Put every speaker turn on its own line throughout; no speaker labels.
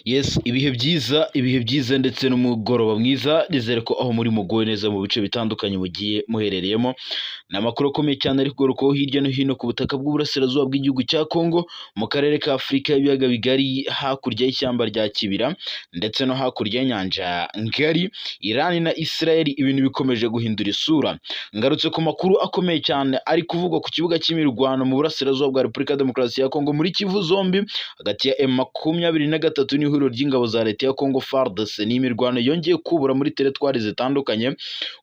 Yes, ibihe byiza ndetse n'umugoroba mwiza, nizere ko aho muri muguwe neza mu bice bitandukanye mugiye muherereyemo. Ni amakuru akomeye cyane ari kugarukaho hirya no hino ku butaka bw'uburasirazuba bw'igihugu cya Congo, mu karere ka Afurika y'ibiyaga bigari, hakurya y'ishyamba rya Kibira ndetse no hakurya y'inyanja ngari. Iran na Israel ibintu bikomeje guhindura isura. Ngarutse ku makuru akomeye cyane ari kuvugwa ku kibuga cy'imirwano mu burasirazuba bwa Repubulika ya Demokarasi ya Congo muri Kivu zombi, hagati ya M23 n'ihuriro ry'ingabo za leta ya Congo FARDC. Ni imirwano yongeye kubura muri teritwari zitandukanye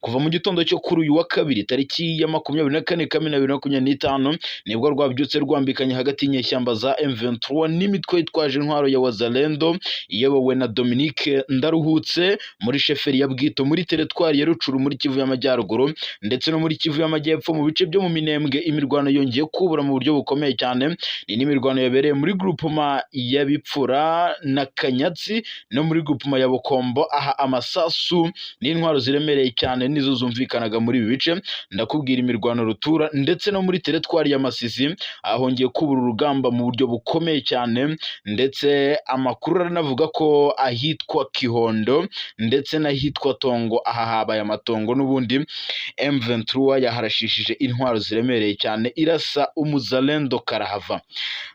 kuva mu gitondo cyo kuri uyu wa kabiri tariki ya 24 Kamena 2025, nibwo rwabyutse rwambikanye hagati y'inyeshyamba za M23 n'imitwe yitwaje intwaro ya Wazalendo iyobowe na Dominique Ndaruhutse muri sheferi ya Bwito muri teritwari ya Rucuru muri Kivu y'Amajyaruguru ndetse no muri Kivu y'Amajyepfo mu bice byo mu Minembwe. Imirwano yongeye kubura mu buryo bukomeye cyane. Ni n'imirwano yabereye muri groupement ya Bipfura na Kanyatsi no muri groupement ya Bukombo, aha amasasu n'intwaro ziremereye cyane nizo zumvikanaga muri ibi bice. Ndakubwira imirwano rutura ndetse no muri teritwari ya Masisi ahongeye kubura urugamba mu buryo bukomeye cyane, ndetse amakuru aranavuga ko ahitwa Kihondo ndetse n'ahitwa Tongo, aha habaye amatongo n'ubundi M23 yaharashishije intwaro ziremereye cyane irasa umuzalendo karahava.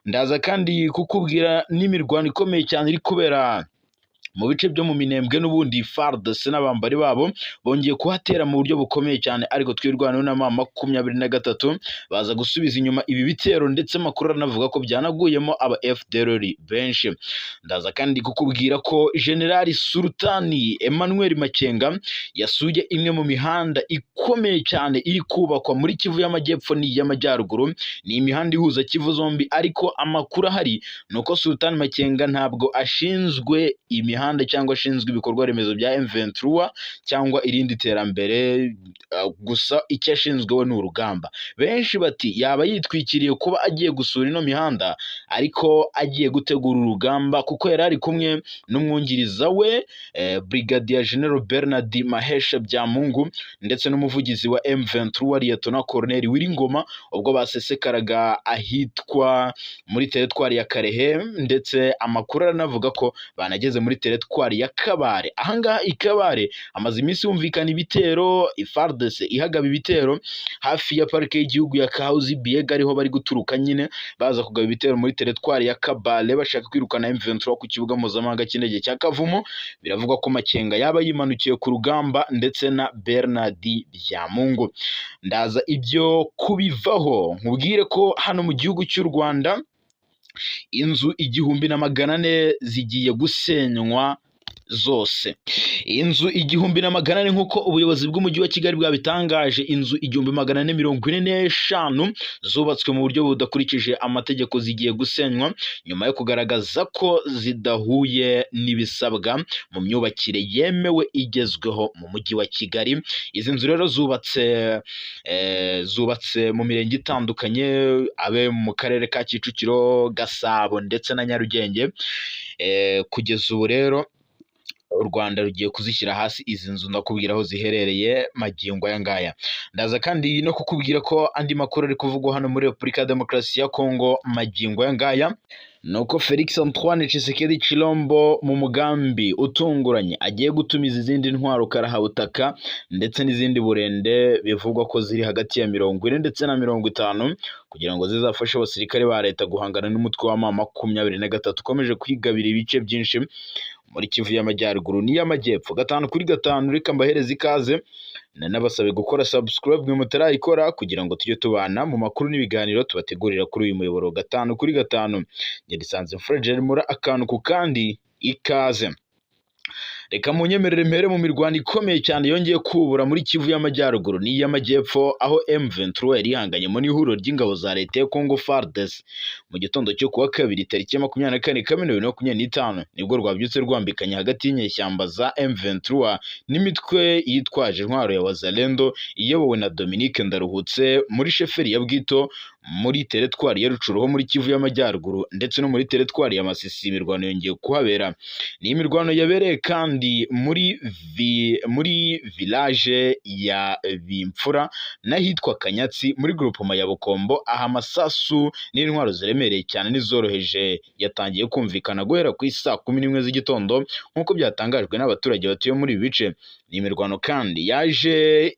Ndaza kandi kukubwira n'imirwano ikomeye cyane iri kubera mu bice byo mu Minembwe, n'ubundi FARDC n'abambari babo bongeye kuhatera mu buryo bukomeye cyane, ariko twirwanaho na M23 baza gusubiza inyuma ibi bitero, ndetse amakuru aranavuga ko byanaguyemo aba FDLR benshi. Ndaza kandi kukubwira ko General Sultani Emmanuel Makenga yasuye imwe mu mihanda ikomeye cyane iri kubakwa muri Kivu y'Amajyepfo n'iy'Amajyaruguru. Ni imihanda ihuza Kivu zombi, ariko amakuru ahari nuko Sultani Makenga ntabwo ashinzwe imihanda cyangwa ashinzwe ibikorwa remezo bya M23 cyangwa irindi terambere, gusa icyo ashinzwe we ni urugamba. Benshi bati yaba yitwikiriye kuba agiye gusura ino mihanda, ariko agiye gutegura urugamba kuko yari ari kumwe n'umwungiriza we Brigadier General Bernard Mahesha Byamungu ndetse n'umuvugizi wa M23 Lieutenant Colonel Wiringoma, ubwo basesekaraga ahitwa muri teritwari ya Karehe, ndetse amakuru aranavuga ko banageze muri teritwari ya Kabare. Ahangaha i Kabare amaze iminsi humvikana ibitero, FARDC ihagaba ibitero hafi ya parike y'igihugu ya Kahuzi Biega, ariho bari guturuka nyine baza kugaba ibitero muri teritwari ya Kabale bashaka kwirukana M23 ku kibuga mpuzamahanga cy'indege cya Kavumu. Biravugwa ko Makenga yaba yimanukiye ku rugamba ndetse na Bernard Byamungu. Ndaza ibyo kubivaho nkubwire ko hano mu gihugu cy'u Rwanda inzu 1,400 zigiye gusenywa zose. Inzu 1,400 nk'uko ubuyobozi bw'umujyi wa Kigali bwabitangaje, inzu 1,445 zubatswe mu buryo budakurikije amategeko zigiye gusenywa nyuma yo kugaragaza ko zidahuye n'ibisabwa mu myubakire yemewe igezweho mu mujyi wa Kigali. Izi nzu rero zubatse mu mirenge itandukanye, abe mu karere ka Kicukiro, Gasabo ndetse na Nyarugenge. Kugeza ubu rero u Rwanda rugiye kuzishyira hasi izi nzu, ndakubwira aho ziherereye magingo aya ngaya. Ndaza kandi no kukubwira ko andi makuru ari kuvugwa hano muri Repubulika ya Demokarasi ya Congo magingo aya ngaya, nuko Felix Antoine Tshisekedi Chilombo mu mugambi utunguranye agiye gutumiza izindi ntwaro karahabutaka ndetse n'izindi burende bivugwa ko ziri hagati ya 40 ndetse na 50 kugira ngo zizafashe abasirikare ba leta guhangana n'umutwe wa M23 ukomeje kwigabira ibice byinshi muri Kivu y'Amajyaruguru n'iy'Amajyepfo. 5 kuri 5 reka mbahereza ikaze, nanabasabe gukora subscribe mwe mutarayikora kugira ngo tujye tubana mu makuru n'ibiganiro tubategurira kuri uyu muyoboro. 5 kuri 5 ngedisanze Fredger muri akantu ku kandi, ikaze. Reka munyemerere mpere mu mirwano ikomeye cyane yongeye kubura muri Kivu y'Amajyaruguru n'iy'Amajyepfo, aho M23 yari ihanganye mu ihuriro ry'ingabo za leta ya Congo FARDC. Mu gitondo cyo kuwa kabiri tariki ya 24 Kamena 2025 nibwo rwabyutse rwambikanye hagati y'inyeshyamba za M23 n'imitwe yitwaje intwaro ya Wazalendo iyobowe na Dominique Ndaruhutse muri sheferi ya Bwito muri teritwari ya Rutshuru ho muri Kivu y'Amajyaruguru ndetse no muri teritwari ya Masisi imirwano yongeye kuhabera. Ni imirwano yabereye kandi muri village ya Bimfura n'ahitwa Kanyatsi muri groupement ya Bukombo, aha amasasu n'intwaro ziremereye cyane n'izoroheje yatangiye kumvikana guhera ku isaa 11 z'igitondo nk'uko byatangajwe n'abaturage batuye muri ibi bice. Ni imirwano kandi yaje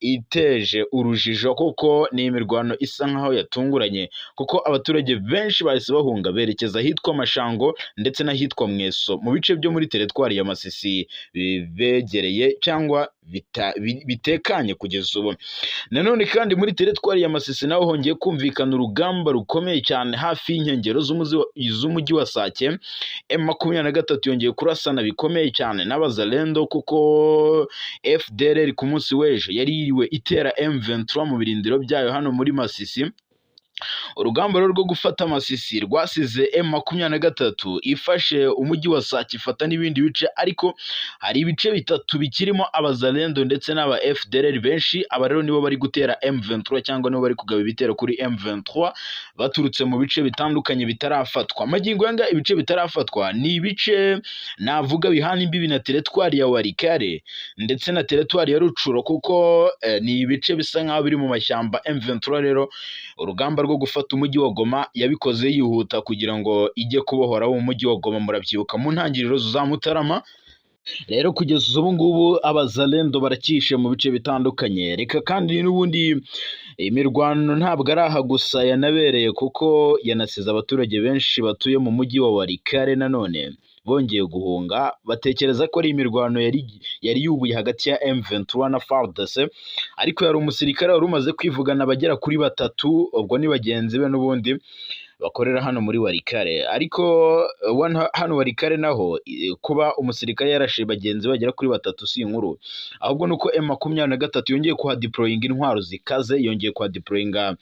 iteje urujijo kuko ni imirwano isa nkaho yatunguranye, kuko abaturage benshi bahise bahunga berekeza ahitwa Mashango ndetse n'ahitwa Mweso mu bice byo muri teritwari ya Masisi begereye cyangwa bitekanye kugeza ubu. Nanone kandi muri teritwari ya Masisi naho hongeye kumvikana urugamba rukomeye cyane hafi y'inkengero z'umujyi wa Sake. M23 yongeye kurasana bikomeye cyane n'abazalendo kuko FDLR ku munsi w'ejo yari yiriwe itera M23 mu birindiro byayo hano muri Masisi. Urugamba rwo gufata Masisi rwasize M23 ifashe umujyi wa Sake ifata n'ibindi bice, ariko hari ibice bitatu bikirimo abazalendo ndetse n'aba FDLR benshi. Aba rero nibo bari gutera M23 cyangwa nibo bari kugaba ibitero kuri M23 baturutse mu bice bitandukanye bitarafatwa. Magingo yanga ibice bitarafatwa ni ibice navuga bihana imbibi na teritwari ya Walikale ndetse na teritwari ya Rutshuru, kuko ni ibice bisa nkaho biri mu mashyamba. M23 rero urugamba rwo gufata umujyi wa Goma yabikoze yihuta kugira ngo ijye kubohora mu mujyi wa Goma. Murabyibuka mu ntangiriro za Mutarama. Rero kugeza ubu ngubu abazalendo barakishe mu bice bitandukanye. Reka kandi n'ubundi imirwano ntabwo ari aha gusa yanabereye, kuko yanasize abaturage benshi batuye mu mujyi wa Walikale nanone bongeye guhunga, batekereza ko ari imirwano yari yubuye hagati ya M23 na FARDC, ariko yari umusirikare wari umaze kwivugana bagera kuri 3, ubwo ni bagenzi be n'ubundi bakorera hano muri Walikale. Ariko hano Walikale naho kuba umusirikare yarashe bagenzi bagera kuri 3 si inkuru, ahubwo nuko M23 yongeye kuhadeployinga intwaro zikaze, yongeye kuhadeployinga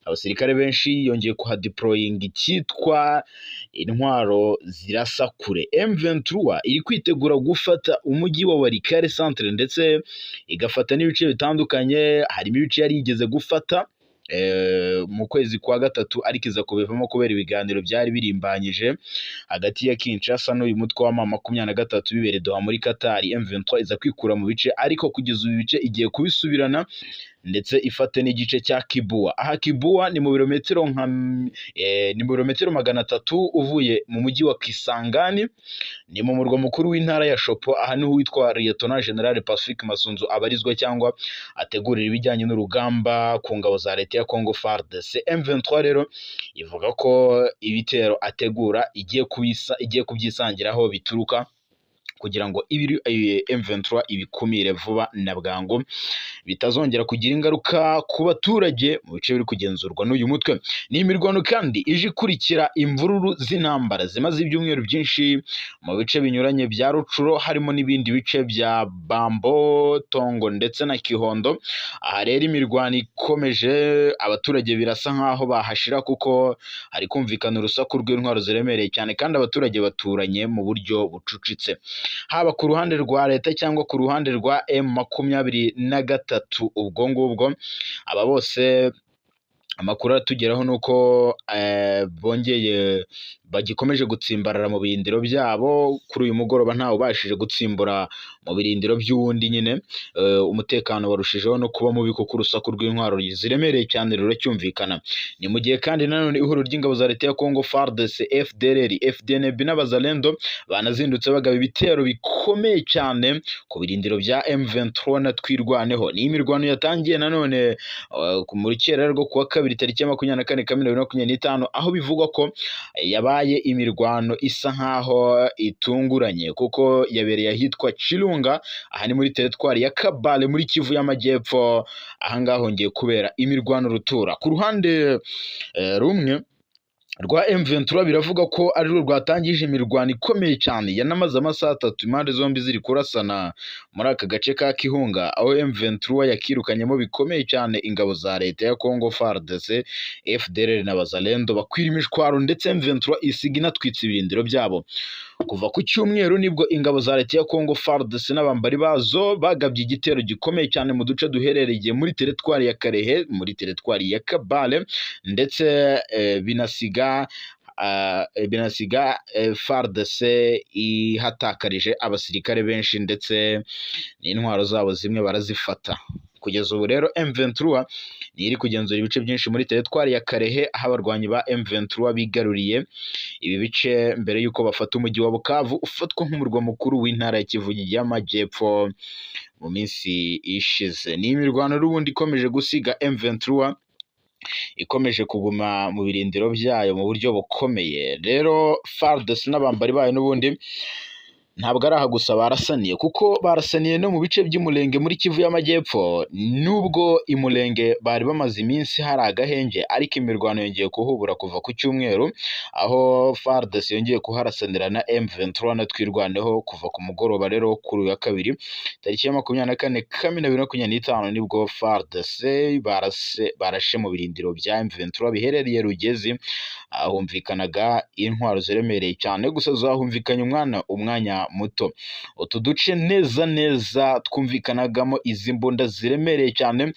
abasirikare benshi, yongeye kuhadeployinga icyitwa intwaro zirasa kure. M23 iri kwitegura gufata umujyi wa Walikale centre ndetse igafata n'ibice bitandukanye. Harimo ibice yari igeze gufata mu kwezi kwa gatatu, ariko iza kubivamo kubera ibiganiro byari birimbanyije hagati ya Kinshasa n'uyu mutwe wa M23 bibere Doha muri Qatar. M23 iza kwikura mu bice, ariko kugeza ubu bice igiye kubisubirana ndetse ifate n'igice cya Kibua. Aha Kibua ni mu birometero 300 uvuye mu mujyi wa Kisangani, ni mu murwa mukuru w'intara ya Shopo. Aha niho witwa Lieutenant General Pacifique Masunzu abarizwa cyangwa ategurira ibijyanye n'urugamba ku ngabo za leta ya Congo FARDC. M23 rero ivuga ko ibitero ategura igiye kubyisangira aho bituruka kugira ngo M23 ibikumire vuba na bwangu bitazongera kugira ingaruka ku baturage mu bice biri kugenzurwa n'uyu mutwe. Ni imirwano kandi ije ikurikira imvururu z'intambara zimaze ibyumweru byinshi mu bice binyuranye bya Rutshuru, harimo n'ibindi bice bya Bambo, Tongo ndetse na Kihondo. Aha rero imirwano ikomeje, abaturage birasa nkaho bahashira kuko hari kumvikana urusaku rw'intwaro ziremereye cyane, kandi abaturage baturanye mu buryo bucucitse, haba ku ruhande rwa leta cyangwa ku ruhande rwa M23. Ubwo ngubwo aba bose amakuru atugeraho nuko bagikomeje gutsimbarara mu birindiro byabo. Kuri uyu mugoroba ntawe ubashije gutsimbura mu birindiro by'uwundi, nyine umutekano warushijeho no kuba mubi kuko urusaku rw'intwaro ziremereye cyane ruracyumvikana. Ni mu gihe kandi nanone ihuriro ry'ingabo za leta ya Congo FARDC, FDLR, FDNB n'abazalendo banazindutse bagaba ibitero bikomeye cyane ku birindiro bya M23 na Twirwaneho. Ni imirwano yatangiye nanone mu rukerera rwo kuwa kabiri tariki ya 24 Kamena 2025, aho bivugwa ko yabaye imirwano isa nkaho itunguranye kuko yabereye ahitwa Chilunga. Aha ni muri teritwari ya Kabale muri Kivu y'Amajyepfo. Aha ngaho hongeye kubera imirwano rutura. Ku ruhande rumwe rwa M23 biravuga ko ari rwo rwatangije imirwano ikomeye cyane yanamaze amasaha 3 impande zombi ziri kurasana muri aka gace ka Kihunga, aho M23 yakirukanyemo bikomeye cyane ingabo za leta ya Congo FARDC, FDLR na Bazalendo bakwira imishwaro, ndetse M23 isiga inatwitse ibirindiro byabo. Kuva ku cyumweru nibwo ingabo za leta ya Congo FARDC n'abambari bazo bagabye igitero gikomeye cyane mu duce duherereye muri teritwari ya Karehe, muri teritwari ya Kabale, ndetse binasiga FARDC ihatakarije abasirikare benshi, ndetse n'intwaro zabo zimwe barazifata. Kugeza ubu rero M23 iri kugenzura ibice byinshi muri teritwari ya Karehe, aho abarwanyi ba M23 bigaruriye ibi bice mbere y'uko bafata umujyi wa Bukavu ufatwa nk'umurwa mukuru w'intara ya Kivu y'Amajyepfo mu minsi ishize. Ni imirwano n'ubundi ikomeje gusiga M23 ikomeje kuguma mu birindiro byayo mu buryo bukomeye. Rero FARDC n'abambari bayo n'ubundi ntabwo ari aha gusa barasaniye, kuko barasaniye no mu bice by'Umulenge muri Kivu y'Amajyepfo. Nubwo Imulenge bari bamaze iminsi hari agahenge, ariko imirwano yongeye kuhubura kuva ku cyumweru, aho FARDC yongeye kuharasanira na M23 na twirwaneho kuva ku mugoroba rero kuri uyu wa kabiri tariki ya 24 Kamena 2025 nibwo FARDC barashe mu birindiro bya M23 biherereye Rugezi, ahumvikanaga intwaro ziremereye cyane, gusa zahumvikanye umwanya muto. Utu duce neza twumvikanagamo izi mbunda ziremereye cyane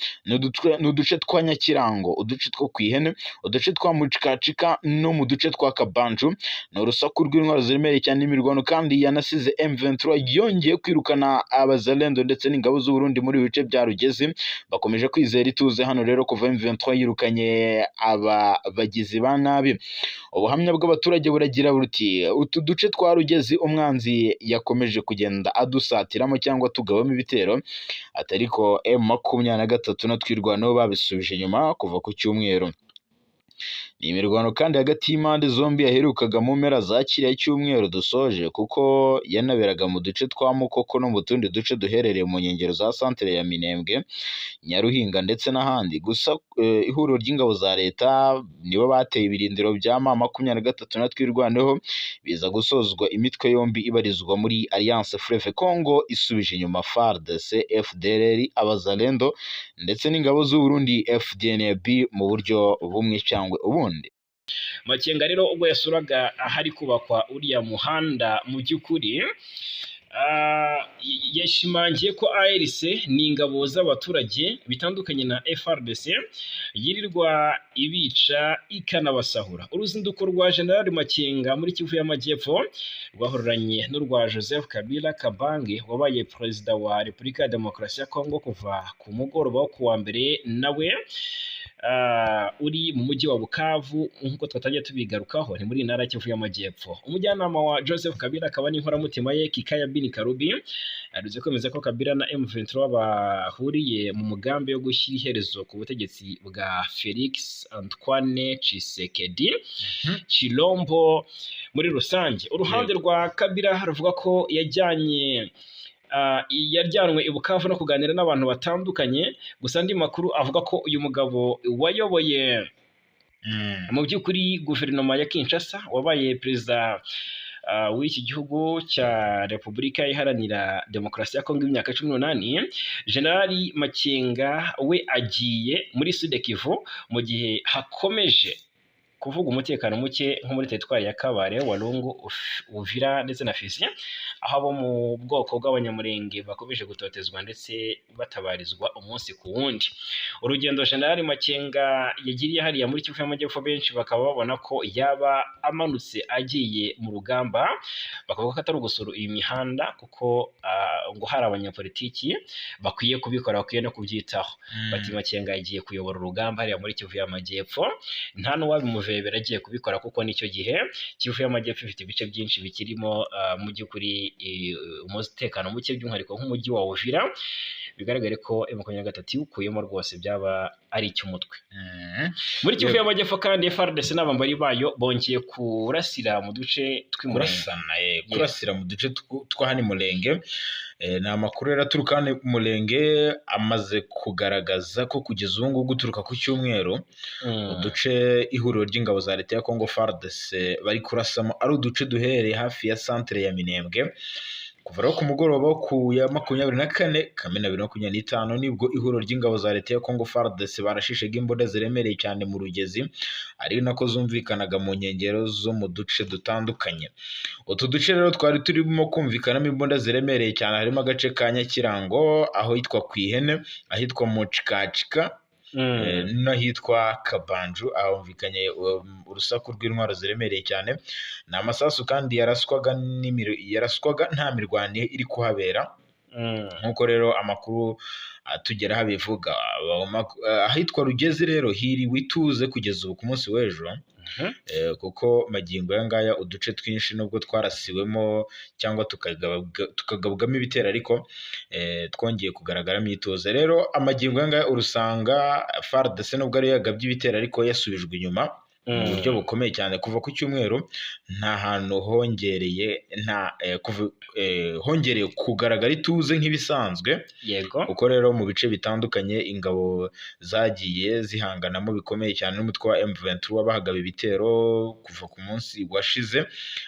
n'uduce twa Nyakirango, uduce two kwihene, uduce twa Mucikacika no mu duce twa Kabanju. Ni urusaku rw'intwaro ziremereye cyane. Imirwano kandi yanasize M23 yongeye kwirukana abazalendo ndetse n'ingabo z'u Burundi muri bice bya Rugezi. Bakomeje kwizera ituze hano rero kuva M23 yirukanye abagizi ba nabi. Ubuhamya bw'abaturage buragira buti utu duce twa Rugezi umwanzi yakomeje kugenda adusatiramo cyangwa tugabamo ibitero, atariko M23 na twirwanaho babisubije inyuma kuva ku cyumweru. Ni imirwano kandi hagati y'impande zombi yaherukaga mu mpera za kiriya cyumweru dusoje, kuko yanaberaga mu duce twa Mukoko no mu tundi duce duherereye mu nkengero za santere ya Minembwe, Nyaruhinga ndetse n'ahandi. Gusa ihuriro ry'ingabo za leta nibo bateye ibirindiro bya M23 na twirwaneho, biza gusozwa imitwe yombi ibarizwa muri Alliance Fleuve Congo isubije inyuma FARDC, FDLR, abazalendo ndetse n'ingabo z'u Burundi FDNB mu buryo bumwe cyangwa ubundi.
Makenga rero ubwo yasuraga ahari kubakwa uriya muhanda, mu by'ukuri yashimangiye ko ARC ni ingabo z'abaturage bitandukanye na FARDC yirirwa ibica ikanabasahura. Uruzinduko rwa General Makenga muri Kivu y'Amajyepfo rwahoranye n'urwa Joseph Kabila Kabange wabaye perezida wa Repubulika ya Demokarasi ya Kongo kuva ku mugoroba wo kuwa mbere, nawe uri mu mujyi wa Bukavu nk'uko twatangiye tubigarukaho, ni muri intara Kivu y'Amajyepfo. Umujyanama wa Joseph Kabila akaba n'inkoramutima ye Kikaya Bin Karubi aruze kwemeza ko Kabila na M23 bahuriye mu mugambi wo gushyira iherezo ku butegetsi bwa Felix Antoine Tshisekedi Chilombo muri rusange. Uruhande rwa Kabila ruvuga ko yaryanwe i Bukavu no kuganira n'abantu batandukanye, gusa andi makuru avuga ko uyu mugabo wayoboye mu by'ukuri guverinoma ya Kinshasa, wabaye perezida w'iki gihugu cya Repubulika Iharanira Demokarasi ya Kongo imyaka 18, General Makenga we agiye muri Sud Kivu mu gihe hakomeje kuvuga umutekano muke nko muri teritwari ya Kabare, Walungu, Uvira ndetse na Fizi, aho abo mu bwoko bw'abanyamurenge bakomeje gutotezwa ndetse batabarizwa umunsi ku wundi. Urugendo General Makenga yagiriye hariya muri Kivu y'Amajyepfo benshi bakaba babona ko yaba amanutse agiye mu rugamba, bakavuga ko atari ugusura iyi mihanda kuko ngo hari abanyapolitiki bakwiye kubikora, bakwiye no kubyitaho. Bati Makenga yagiye kuyobora urugamba hariya muri Kivu y'Amajyepfo, nta n'uwabimuvebera agiye kubikora, kuko nicyo gihe Kivu y'Amajyepfo ifite ibice byinshi bikirimo mu by'ukuri umutekano muke, by'umwihariko nk'umujyi wa Uvira. Bigaragare ko M23 iwukuyemo rwose byaba ari icy'umutwe. Muri Kivu y'Amajyepfo kandi FARDC n'abambari bayo bongeye kurasira mu duce
kurasira mu duce tw'ahani Mulenge. Ni amakuru rero aturuka hano Mulenge amaze kugaragaza ko kugeza ubu ngubu guturuka ku cyumweru uduce ihuriro ry'ingabo za leta ya Congo FARDC bari kurasamo ari uduce duherereye hafi ya centre ya Minembwe. Kuva rero ku mugoroba wo ku ya 24 Kamena 2025 nibwo ihuriro ry'ingabo za leta ya Congo FARDC barashishaga imbunda ziremereye cyane mu Rugezi, ari nako zumvikanaga mu nkengero zo mu duce dutandukanye. Utu duce rero twari turimo kumvikanamo imbunda ziremereye cyane, harimo agace ka Nyakirango, aho hitwa Kwihene, ahitwa Mucikacika, n'ahitwa Kabanju, ahumvikanye urusaku rw'intwaro ziremereye cyane. Ni amasasu kandi yaraswaga nta mirwano iri kuhabera, nk'uko rero amakuru atugeraho abivuga. Ahitwa Rugezi rero hiriwe ituze kugeza ubu ku munsi w'ejo, kuko magingo aya ngaya uduce twinshi nubwo twarasiwemo cyangwa tukagabwamo ibitero, ariko twongeye kugaragaramo ituze. Rero amagingo aya ngaya urusanga FARDC nubwo ari yagabye ibitero, ariko yasubijwe inyuma mu buryo bukomeye cyane. Kuva ku cyumweru nta hantu hongereye kugaragara ituze nk'ibisanzwe, kuko rero mu bice bitandukanye ingabo zagiye zihanganamo bikomeye cyane n'umutwe wa M23 bahagaba ibitero kuva ku munsi washize.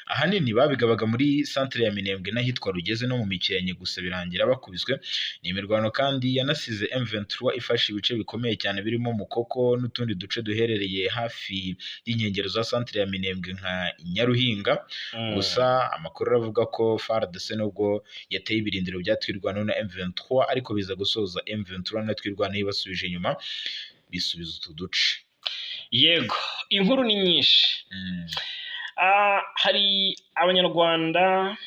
Ahanini babigabaga muri centre ya Minembwe n'ahitwa Rugeze no mu Mikenke, gusa birangira bakubiswe. Ni imirwano kandi yanasize M23 ifashe ibice bikomeye cyane birimo Mukoko n'utundi duce duherereye hafi y'inkengero za centre ya Minembwe nka Nyaruhinga. Gusa amakuru aravuga ko FARDC nubwo yateye ibirindiro bya twirwanaho na M23, ariko biza gusoza M23 na twirwanaho ibasubije inyuma, bisubiza utu duce.
Yego, inkuru ni nyinshi. Hari abanyarwanda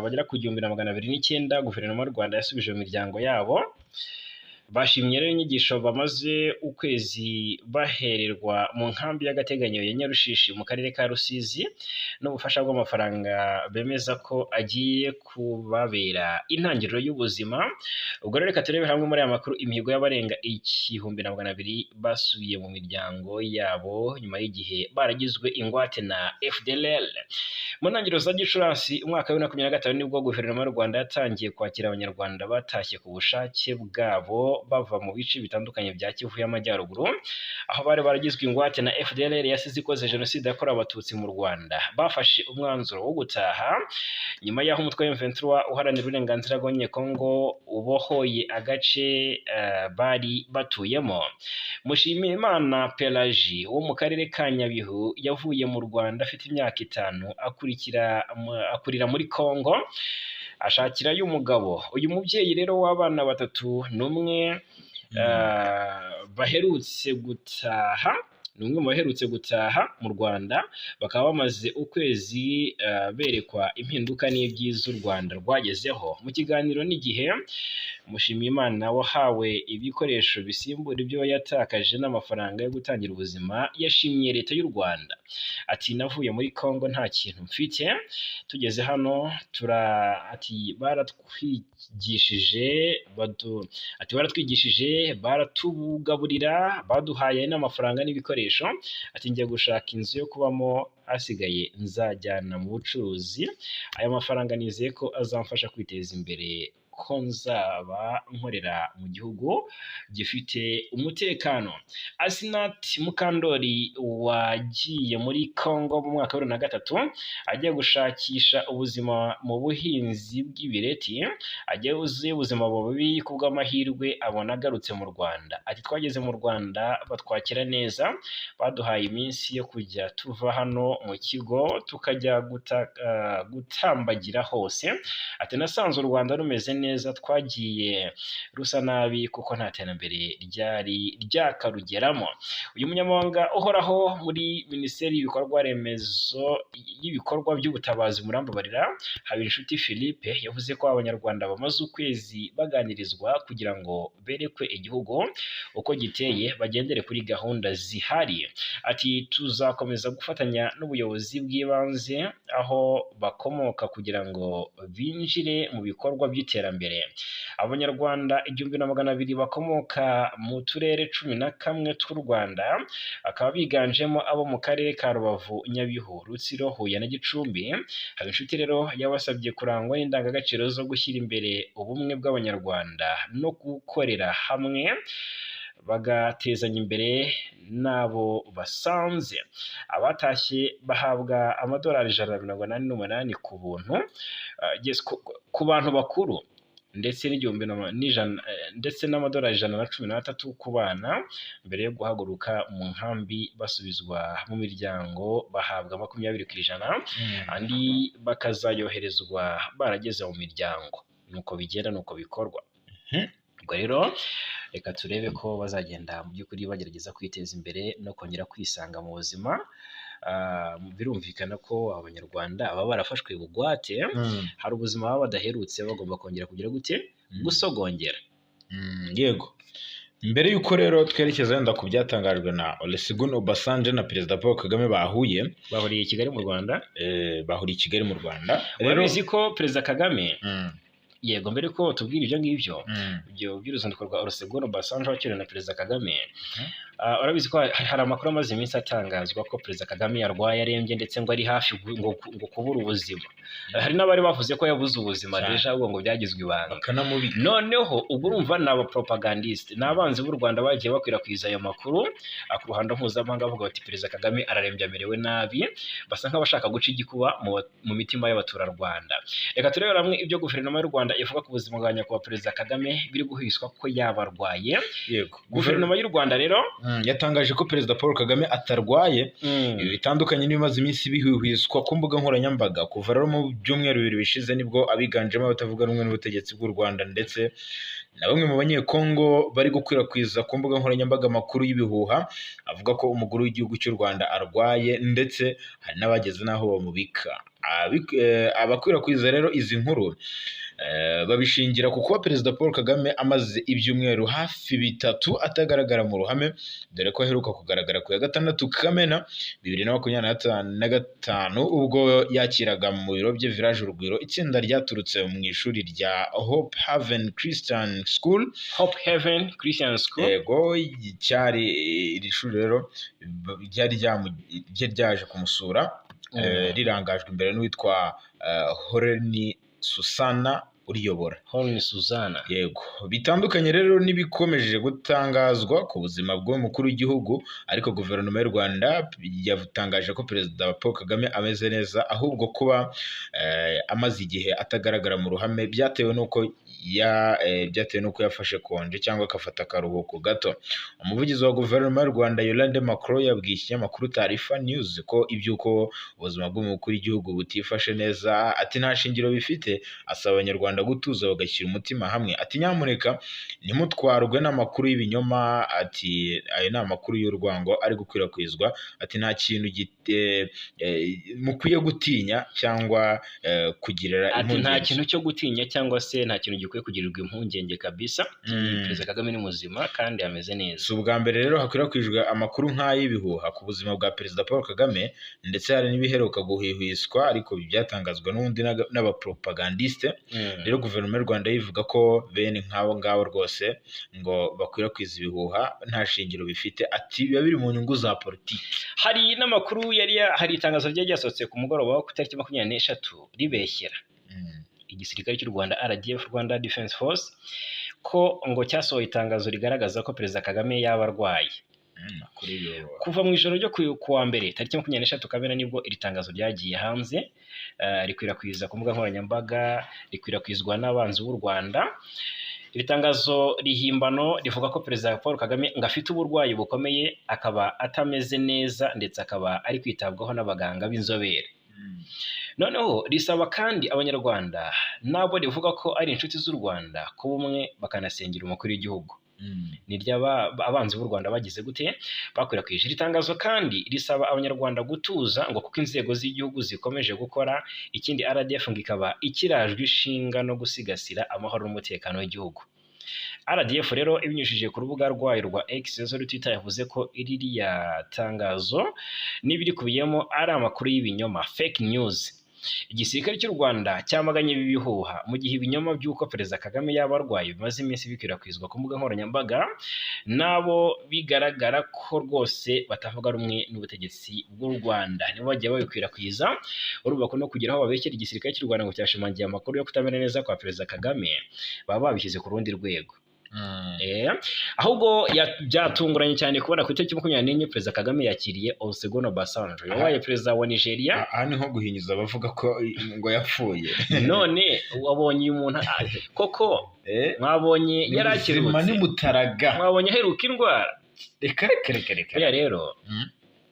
bagera ku 1209 guverinoma y'u Rwanda yasubije mu miryango yabo. Bashimye rero inyigisho bamaze ukwezi bahererwa mu nkambi y'agateganyo ya Nyarushishi mu karere ka Rusizi, n'ubufasha bw'amafaranga bemeza ko agiye kubabera intangiriro y'ubuzima. Ubwo rero reka turebe hamwe muri aya makuru imihigo y'abarenga 1200 basubiye mu miryango yabo nyuma y'igihe baragizwe ingwate na FDLR. Mu ntangiriro za Gicurasi umwaka wa 2025 nibwo guverinoma y'u Rwanda yatangiye kwakira abanyarwanda batashye ku bushake bwabo bava mu bice bitandukanye bya Kivu y'Amajyaruguru, aho bari baragizwe ingwate na FDLR yasize ikoze jenoside yakorewe abatutsi mu Rwanda. Bafashe umwanzuro wo gutaha nyuma y'aho umutwe wa M23 uharanira uburenganzira bw'Abanyekongo ubohoye agace bari batuyemo. Mushimiyimana Pelagie wo mu karere ka Nyabihu yavuye mu Rwanda afite imyaka 5, akurira muri Kongo ashakirayo umugabo. Uyu mubyeyi rero w'abana 3 n'umwe baherutse gutaha, n'umwe mu baherutse gutaha mu Rwanda, bakaba bamaze ukwezi berekwa impinduka n'ibyiza u Rwanda rwagezeho. Mu kiganiro n'Igihe, Mushimiyimana wahawe ibikoresho bisimbura ibyo yatakaje n'amafaranga yo gutangira ubuzima yashimiye leta y'u Rwanda. Ati navuye muri Kongo nta kintu mfite, tugeze hano baratwigishije, baratugaburira, baduhaye n'amafaranga n'ibikoresho. Ati njya gushaka inzu yo kubamo, asigaye nzajyana mu bucuruzi. Aya mafaranga nizeye ko azamfasha kwiteza imbere, ko nzaba nkorera mu gihugu gifite umutekano. Asinati Mukandori wagiye muri Kongo mu mwaka wa 2003 agiye gushakisha ubuzima mu buhinzi bw'ibireti, agiye uzi ubuzima bubi kubw'amahirwe abona agarutse mu Rwanda. Ati twageze mu Rwanda batwakira neza, baduhaye iminsi yo kujya tuva hano mu kigo tukajya gutambagira hose. Ati nasanze u Rwanda rumeze neza, twagiye rusa nabi kuko nta terambere ryari ryakarugeramo. Uyu munyamabanga uhoraho muri Minisiteri y'ibikorwa remezo y'ibikorwa by'ubutabazi Murambabarira, Habirinshuti Philippe, yavuze ko abanyarwanda bamaze ukwezi baganirizwa kugira ngo berekwe igihugu uko giteye, bagendere kuri gahunda zihari. Ati tuzakomeza gufatanya n'ubuyobozi bw'ibanze aho bakomoka kugira ngo binjire mu bikorwa by'iterambere. Abanyarwanda 1200 bakomoka mu turere 11 tw'u Rwanda, akaba biganjemo abo mu karere ka Rubavu, Nyabihu, Rutsiro, Huye na Gicumbi. Habirinshuti rero yabasabye kurangwa n'indangagaciro zo gushyira imbere ubumwe bw'abanyarwanda no gukorera hamwe bagatezanya imbere n'abo basanze. Abatashye bahabwa amadolari 188 ku buntu, ku bantu bakuru, ndetse ndetse n'amadolari 113 ku bana, mbere yo guhaguruka mu nkambi basubizwa mu miryango bahabwa 20%, andi bakazayoherezwa barageze mu miryango. Nuko bigenda, nuko bikorwa. Ubwo rero reka turebe ko bazagenda mu by'ukuri bagerageza kwiteza imbere no kongera kwisanga mu buzima. Birumvikana ko abanyarwanda baba barafashwe bugwate, hari ubuzima baba badaherutse, bagomba kongera kugira gute, gusogongera.
Yego. Mbere y'uko rero twerekeza wenda ku byatangajwe na Olusegun Obasanjo na Perezida Paul Kagame bahuriye
i Kigali mu Rwanda,
bahuriye i Kigali mu Rwanda.
Rero uzi ko Perezida Kagame yego, mbere ko tubwira ibyo ngibyo, ibyo by'uruzinduko rwa Olusegun Obasanjo wakiriwe na Perezida Kagame, urabizi ko hari amakuru amaze iminsi atangazwa ko Perezida Kagame yarwaye, arembye, ndetse ngo ari hafi ngo kubura ubuzima. Hari n'abari bavuze ko yabuze ubuzima deja, ahubwo ngo byagizwe ibanga. Noneho ubwo urumva ni abapropagandiste, ni abanzi b'u Rwanda bagiye bakwirakwiza ayo makuru ku ruhando mpuzamahanga, bavuga bati Perezida Kagame ararembye, amerewe nabi, basa nk'abashaka guca igikuba mu mitima y'abaturarwanda. Reka turebere hamwe ibyo guverinoma y'u Rwanda ivuga ku buzima bwa nyakubahwa Perezida Kagame biri guhishwa ko yaba arwaye.
Yego.
Guverinoma y'u Rwanda rero
yatangaje ko Perezida Paul Kagame atarwaye. Ibi bitandukanye n'ibimaze iminsi bihwihwiswa ku mbuga nkoranyambaga. Kuva rero mu byumweru 2 bishize nibwo abiganjemo abatavuga rumwe n'ubutegetsi bw'u Rwanda ndetse na bamwe mu banyekongo bari gukwirakwiza ku mbuga nkoranyambaga amakuru y'ibihuha avuga ko umukuru w'igihugu cy'u Rwanda arwaye, ndetse hari n'abageze n'aho bamubika. Abakwirakwiza rero izi nkuru babishingira ku kuba Perezida Paul Kagame amaze ibyumweru hafi 3 atagaragara mu ruhame, dore ko aheruka kugaragara ku ya 6 Kamena 2025 ubwo yakiraga mu biro bye Village Urugwiro itsinda ryaturutse mu ishuri rya Hope Haven Christian School. Yego, cyari iri shuri rero ryari ryaje kumusura, rirangajwe imbere n'uwitwa Horeni Susana uriyobora.
Horeni Susana.
Yego. Bitandukanye rero n'ibikomeje gutangazwa ku buzima bw'umukuru w'igihugu, ariko guverinoma y'u Rwanda yatangaje ko Perezida Paul Kagame ameze neza, ahubwo kuba amaze igihe atagaragara mu ruhame byatewe n'uko yafashe konje cyangwa akafata akaruhuko gato. Umuvugizi wa guverinoma y'u Rwanda Yolande Macron yabwiye ikinyamakuru Tarifa News ko iby'uko ubuzima bw'umukuru w'igihugu butifashe neza ati nta shingiro bifite, asaba abanyarwanda gutuza bagashyira umutima hamwe. Ati nyamuneka ntimutwarwe n'amakuru y'ibinyoma, ati ayo ni amakuru y'urwango ari gukwirakwizwa, ati nta kintu mukwiye gutinya cyangwa kugirira impungenge.
Nta kintu cyo gutinya cyangwa se nta kintu gikwiye kugirirwa impungenge kabisa. Perezida Kagame ni muzima kandi ameze neza.
Si ubwa mbere rero hakwirakwijwe amakuru nk'ay'ibihuha ku buzima bwa Perezida Paul Kagame, ndetse hari n'ibiheruka guhwihwiswa ariko byatangazwa n'ubundi n'abapropagandiste. Rero guverinoma y'u Rwanda yivuga ko bene nk'abo ngabo rwose ngo bakwirakwiza ibihuha nta shingiro bifite, ati biba biri mu nyungu za politiki.
Hari n'amakuru hari itangazo ryari ryasohotse ku mugoroba wo ku itariki 23 ribeshyera igisirikare cy'u Rwanda RDF, Rwanda Defense Force, ko ngo cyasohoye itangazo rigaragaza ko Perezida Kagame yaba arwaye. Kuva mu ijoro ryo kuwa mbere tariki 23 Kamena nibwo iri tangazo ryagiye hanze, rikwirakwiza ku mbuga nkoranyambaga, rikwirakwizwa n'abanzi b'u Rwanda. Iri tangazo rihimbano rivuga ko Perezida Paul Kagame ngo afite uburwayi bukomeye, akaba atameze neza, ndetse akaba ari kwitabwaho n'abaganga b'inzobere. Noneho risaba kandi abanyarwanda nabo rivuga ko ari inshuti z'u Rwanda ko bumwe bakanasengera umukuru w'igihugu. Ni abanzi b'u Rwanda bagize gute, bakwirakwije iri tangazo. Kandi risaba abanyarwanda gutuza ngo kuko inzego z'igihugu zikomeje gukora, ikindi RDF ngo ikaba ikirajwe ishinga no gusigasira amahoro n'umutekano w'igihugu. RDF rero ibinyujije ku rubuga rwayo rwa X kuri Twitter yavuze ko iriya tangazo n'ibiri kubiyemo ari amakuru y'ibinyoma, fake news. Igisirikare cy'u Rwanda cyamaganye ibi bihuha mu gihe ibinyoma by'uko Perezida Kagame yaba arwaye bimaze iminsi bikwirakwizwa ku mbuga nkoranyambaga, nabo bigaragara ko rwose batavuga rumwe n'ubutegetsi bw'u Rwanda nibo bagiye babikwirakwiza. Urumva ko no kugira aho babeshyera igisirikare cy'u Rwanda ngo cyashimangiye amakuru yo kutamera neza kwa Perezida Kagame, baba babishyize ku rundi rwego. ahubwo byatunguranye cyane kubona ku itariki 24 Perezida Kagame yakiriye Olusegun Obasanjo yabaye perezida wa Nigeria.
Aha ni nko guhinyuza bavuga ko ngo yapfuye.
None wabonye uyu muntu koko mwabonye yarakirutse
ni mutaraga,
mwabonye aheruka indwara.
Reka
buriya rero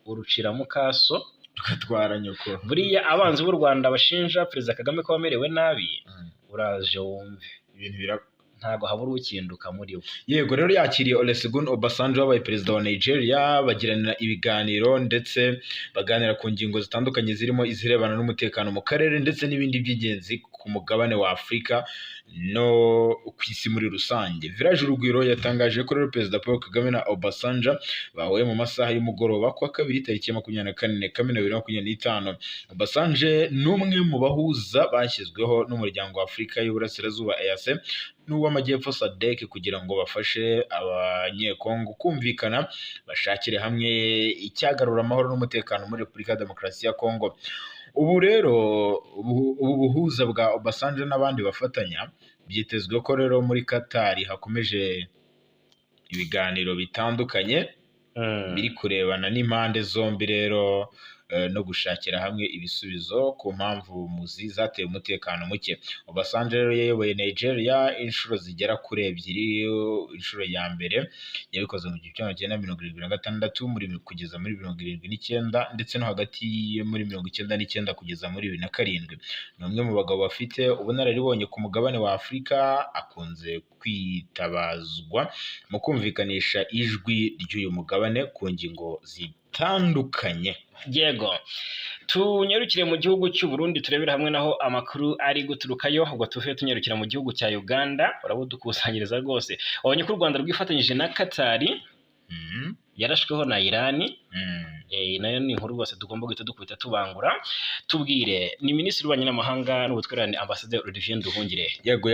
urucira mukaso
rukatwara nyoko.
Buriya abanzi b'u Rwanda bashinja Perezida Kagame ko bamerewe nabi, uraje wumve
ibintu
ntago habura ukinduka muri we.
Yego rero yakiriye Olusegun Obasanjo wabaye perezida wa Nigeria, bagirana ibiganiro ndetse baganira ku ngingo zitandukanye zirimo izirebana n'umutekano mu karere ndetse n'ibindi by'ingenzi ku mugabane wa Afurika no ku isi muri rusange. Village Urugwiro yatangaje ko rero Perezida Paul Kagame na Obasanjo bahuye mu masaha y'umugoroba kwa kabiri tariki 24 Kamena 2025. Obasanjo ni umwe mu bahuza bashyizweho n'umuryango wa Afurika y'Uburasirazuba EAC n'uw'Amajyepfo SADC kugira ngo bafashe abanyekongo kumvikana bashakire hamwe icyagarura amahoro n'umutekano muri Repubulika ya Demokarasi ya Kongo. Ubu rero ubu buhuza bwa Obasanjo n'abandi bafatanya byitezwe ko rero muri Qatar hakomeje ibiganiro bitandukanye biri kurebana n'impande zombi rero no gushakira hamwe ibisubizo ku mpamvu muzi zateye umutekano muke. Obasanjo rero yayoboye Nigeria inshuro zigera kuri ebyiri. Inshuro ya mbere yabikoze mu 1976 kugeza muri 1979 ndetse no hagati muri 1999 kugeza muri 2007. Ni umwe mu bagabo bafite ubunararibonye ku mugabane wa Afurika, akunze kwitabazwa mu kumvikanisha ijwi ry'uyu mugabane ku ngingo zitandukanye.
Yego, tunyarukire mu gihugu cy'u Burundi turebera hamwe naho amakuru ari guturukayo. Ubwo tuvuye tunyarukira mu gihugu cya Uganda, urabudukusanyiriza rwose. Wabonye ko u Rwanda rwifatanyije na Qatar yarashweho na Iran. Nayo ni inkuru rwose tugomba guhita dukubita tubangura. Tubwire, ni Minisitiri w'Ububanyi n'Amahanga n'Ubutwererane Ambassadeur Olivier Nduhungire.
Yego,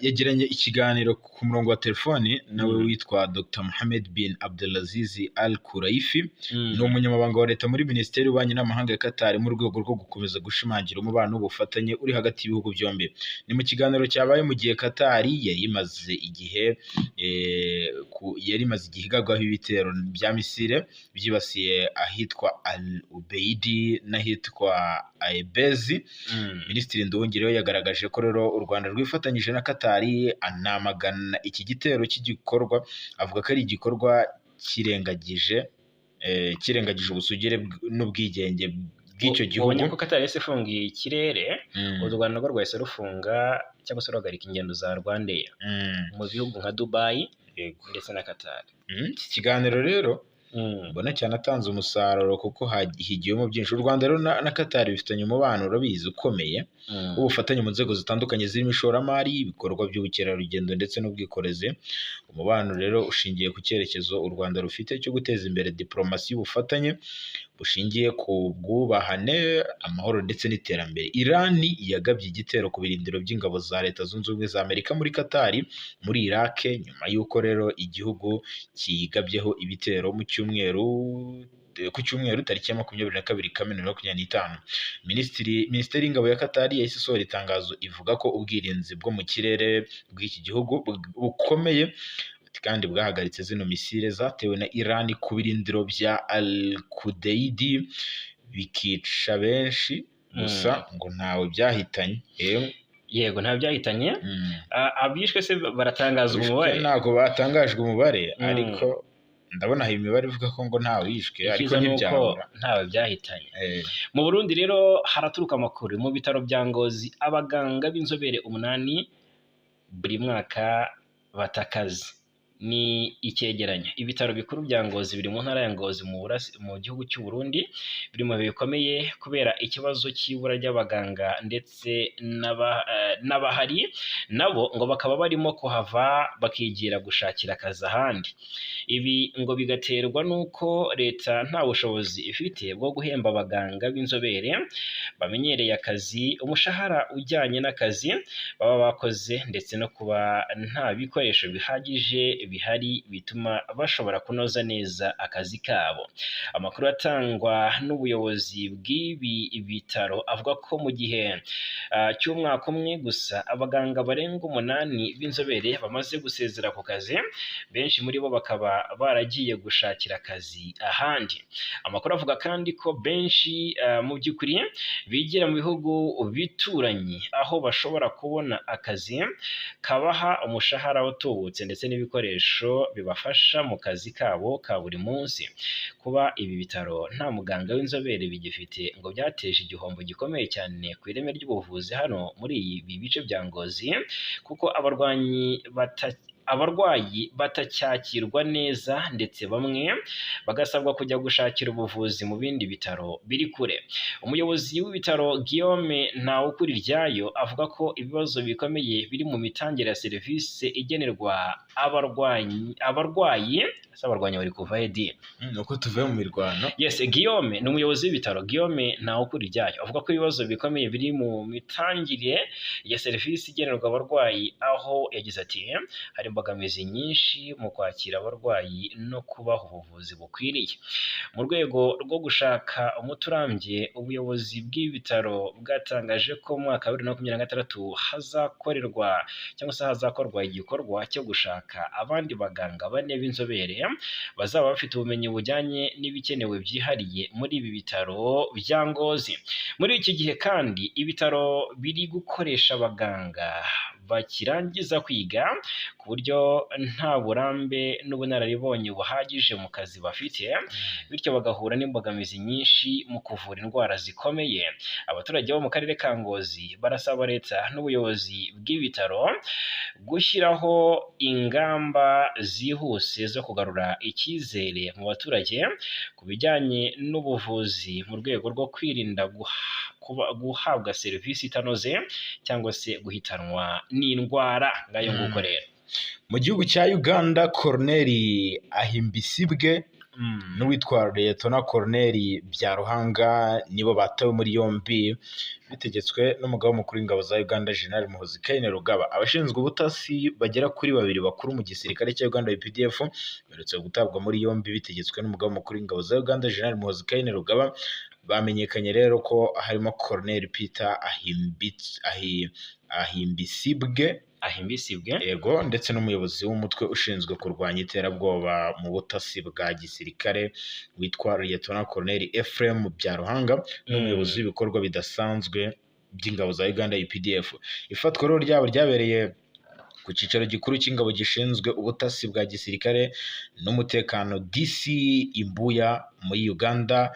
yagiranye ikiganiro ku murongo wa telefoni nawe witwa Dr. Mohammed bin Abdelaziz Al Kuraifi. Ni umunyamabanga wa leta muri Minisiteri y'Ububanyi n'Amahanga ya Qatar mu rwego rwo gukomeza gushimangira umubano w'ubufatanye uri hagati y'ibihugu byombi. Ni mu kiganiro cyabaye mu gihe Qatar yari imaze igihe igagwaho ibitero bya misile byibasiye ahitwa Al Ubeidi n'ahitwa Aebezi. Minisitiri Nduhungire yagaragaje ko rero u Rwanda rwifatanyije na Qatar anamagana iki gitero cy'igikorwa, avuga ko ari igikorwa kirengagije ubusugire n'ubwigenge bw'icyo gihugu.
Ubonye ko Qatar yahise ifungiye ikirere, u Rwanda rwo rwahise rufunga cyangwa se ruhagarika ingendo za Rwandair mu bihugu nka Dubai ndetse na Qatar.
Iki kiganiro rero mbona cyane atanze umusaruro kuko higiyemo byinshi. U Rwanda rero na Qatar bifitanye umubano urabizi ukomeye w'ubufatanye mu nzego zitandukanye zirimo ishoramari, ibikorwa by'ubukerarugendo ndetse n'ubwikorezi. Umubano rero ushingiye ku cyerekezo u Rwanda rufite cyo guteza imbere diplomasi y'ubufatanye bushingiye ku bwubahane, amahoro ndetse n'iterambere. Iran yagabye igitero ku birindiro by'ingabo za Leta Zunze Ubumwe za Amerika muri Qatar muri Iraq, nyuma y'uko rero igihugu kigabyeho ibitero ku cyumweru tariki ya 22 Kamena 2025. Minisiteri y'Ingabo ya Qatar yahise isohora itangazo ivuga ko ubwirinzi bwo mu kirere bw'iki gihugu bukomeye kandi bwahagaritse zino misile zatewe na Iran ku birindiro bya Al Kudaidi bikica benshi, gusa ngo ntawe byahitanye.
Yego, nta byahitanye. Abishwe se baratangaza umubare?
Ntabwo batangajwe umubare, ariko ndabona hari imibare ivuga ko ngo ntawe wishwe, ariko ntibyabura
ntawe byahitanye. Mu Burundi rero haraturuka amakuru mu bitaro bya Ngozi abaganga b'inzobere 8 buri mwaka batakazi. Ni icyegeranyo. Ibitaro bikuru bya Ngozi biri mu ntara ya Ngozi mu gihugu cy'u Burundi biri mu bikomeye kubera ikibazo cy'ibura ry'abaganga ndetse n'abahari nabo ngo bakaba barimo kuhava bakigira gushakira akazi ahandi. Ibi ngo bigaterwa n'uko leta nta bushobozi ifite bwo guhemba abaganga b'inzobere bamenyereye akazi umushahara ujyanye n'akazi baba bakoze, ndetse no kuba nta bikoresho bihagije bihari bituma bashobora kunoza neza akazi kabo. Amakuru atangwa n'ubuyobozi bw'ibi bitaro avuga ko mu gihe cy'umwaka umwe gusa abaganga barenga 8 b'inzobere bamaze gusezera ku kazi, benshi muri bo bakaba baragiye gushakira akazi ahandi. Amakuru avuga kandi ko benshi mu by'ukuri bigira mu bihugu bituranye aho bashobora kubona akazi kabaha umushahara utubutse ndetse n'ibikoresho bibafasha mu kazi kabo ka buri munsi. Kuba ibi bitaro nta muganga w'inzobere bigifite ngo byateje igihombo gikomeye cyane ku ireme ry'ubuvuzi hano muri ibi bice bya Ngozi, kuko abarwayi batacyakirwa neza ndetse bamwe bagasabwa kujya gushakira ubuvuzi mu bindi bitaro biri kure. Umuyobozi w'ibitaro Guillaume Ntawukuriryayo avuga ko ibibazo bikomeye biri mu mitangire ya serivisi igenerwa abarwayi bari kuva edi
nuko tuvuye mu mirwano.
Yes, Guillaume ni umuyobozi w'ibitaro. Guillaume Ntawukuriryayo avuga ko ibibazo bikomeye biri mu mitangire ya serivisi igenerwa abarwayi, aho yagize ati hari imbogamizi nyinshi mu kwakira abarwayi no kubaha ubuvuzi bukwiriye. Mu rwego rwo gushaka umuti urambye, ubuyobozi bw'ibitaro bwatangaje ko mu mwaka wa 2026 hazakorwa igikorwa cyo gushaka abandi baganga 4 b'inzobere bazaba bafite ubumenyi bujyanye n'ibikenewe byihariye muri ibi bitaro bya Ngozi. Muri iki gihe kandi ibitaro biri gukoresha abaganga bakirangiza kwiga ku buryo nta burambe n'ubunararibonye buhagije mu kazi bafite, bityo bagahura n'imbogamizi nyinshi mu kuvura indwara zikomeye. Abaturage bo mu karere ka Ngozi barasaba leta n'ubuyobozi bw'ibitaro gushyiraho ingamba zihuse zo kugarura icyizere mu baturage ku bijyanye n'ubuvuzi mu rwego rwo kwirinda guhabwa serivisi itanoze cyangwa se guhitanwa n'indwara. Ngayo nguko rero.
Mu gihugu cya Uganda, Colonel Ahimbisibwe n'uwitwa Liyetona Colonel Byaruhanga nibo batawe muri yombi bitegetswe n'umugaba mukuru w'ingabo za Uganda General Muhoozi Kainerugaba. Abashinzwe ubutasi bagera kuri 2 bakuru mu gisirikare cya Uganda UPDF baherutse gutabwa muri yombi bitegetswe n'umugaba mukuru w'ingabo za Uganda General Muhoozi Kainerugaba. Bamenyekanye rero ko harimo Colonel Peter Ahimbisibwe yego, ndetse n'umuyobozi w'umutwe ushinzwe kurwanya iterabwoba mu butasi bwa gisirikare witwa Liyetona Colonel Ephraim Byaruhanga, n'umuyobozi w'ibikorwa bidasanzwe by'ingabo za Uganda UPDF. Ifatwa rero ryabo ryabereye ku cyicaro gikuru cy'ingabo gishinzwe ubutasi bwa gisirikare n'umutekano DC Imbuya muri Uganda,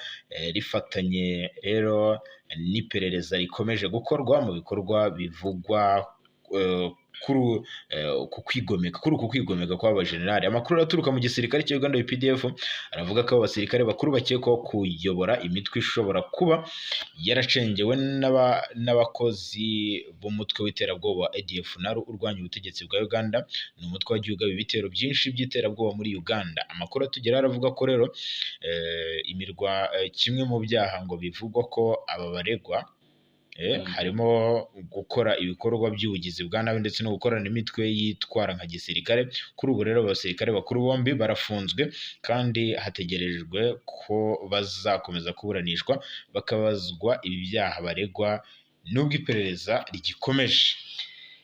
rifatanye rero n'iperereza rikomeje gukorwa mu bikorwa bivugwa kuri uku kwigomeka kw'abajenerali. Amakuru aturuka mu gisirikare cya Uganda UPDF aravuga ko abasirikare bakuru bakekwaho kuyobora imitwe ishobora kuba yaracengewe n'abakozi b'umutwe w'iterabwoba ADF NALU urwanya ubutegetsi bwa Uganda. Ni umutwe wagiye ugaba ibitero byinshi by'iterabwoba muri Uganda. Amakuru atugera aravuga ko rero kimwe mu byaha ngo bivugwa ko aba baregwa harimo gukora ibikorwa by'ubugizi bwa nabi ndetse no gukorana imitwe yitwara nka gisirikare. Kuri ubu rero abasirikare bakuru bombi barafunzwe kandi hategerejwe ko bazakomeza kuburanishwa bakabazwa ibi byaha baregwa nubwo iperereza rigikomeje.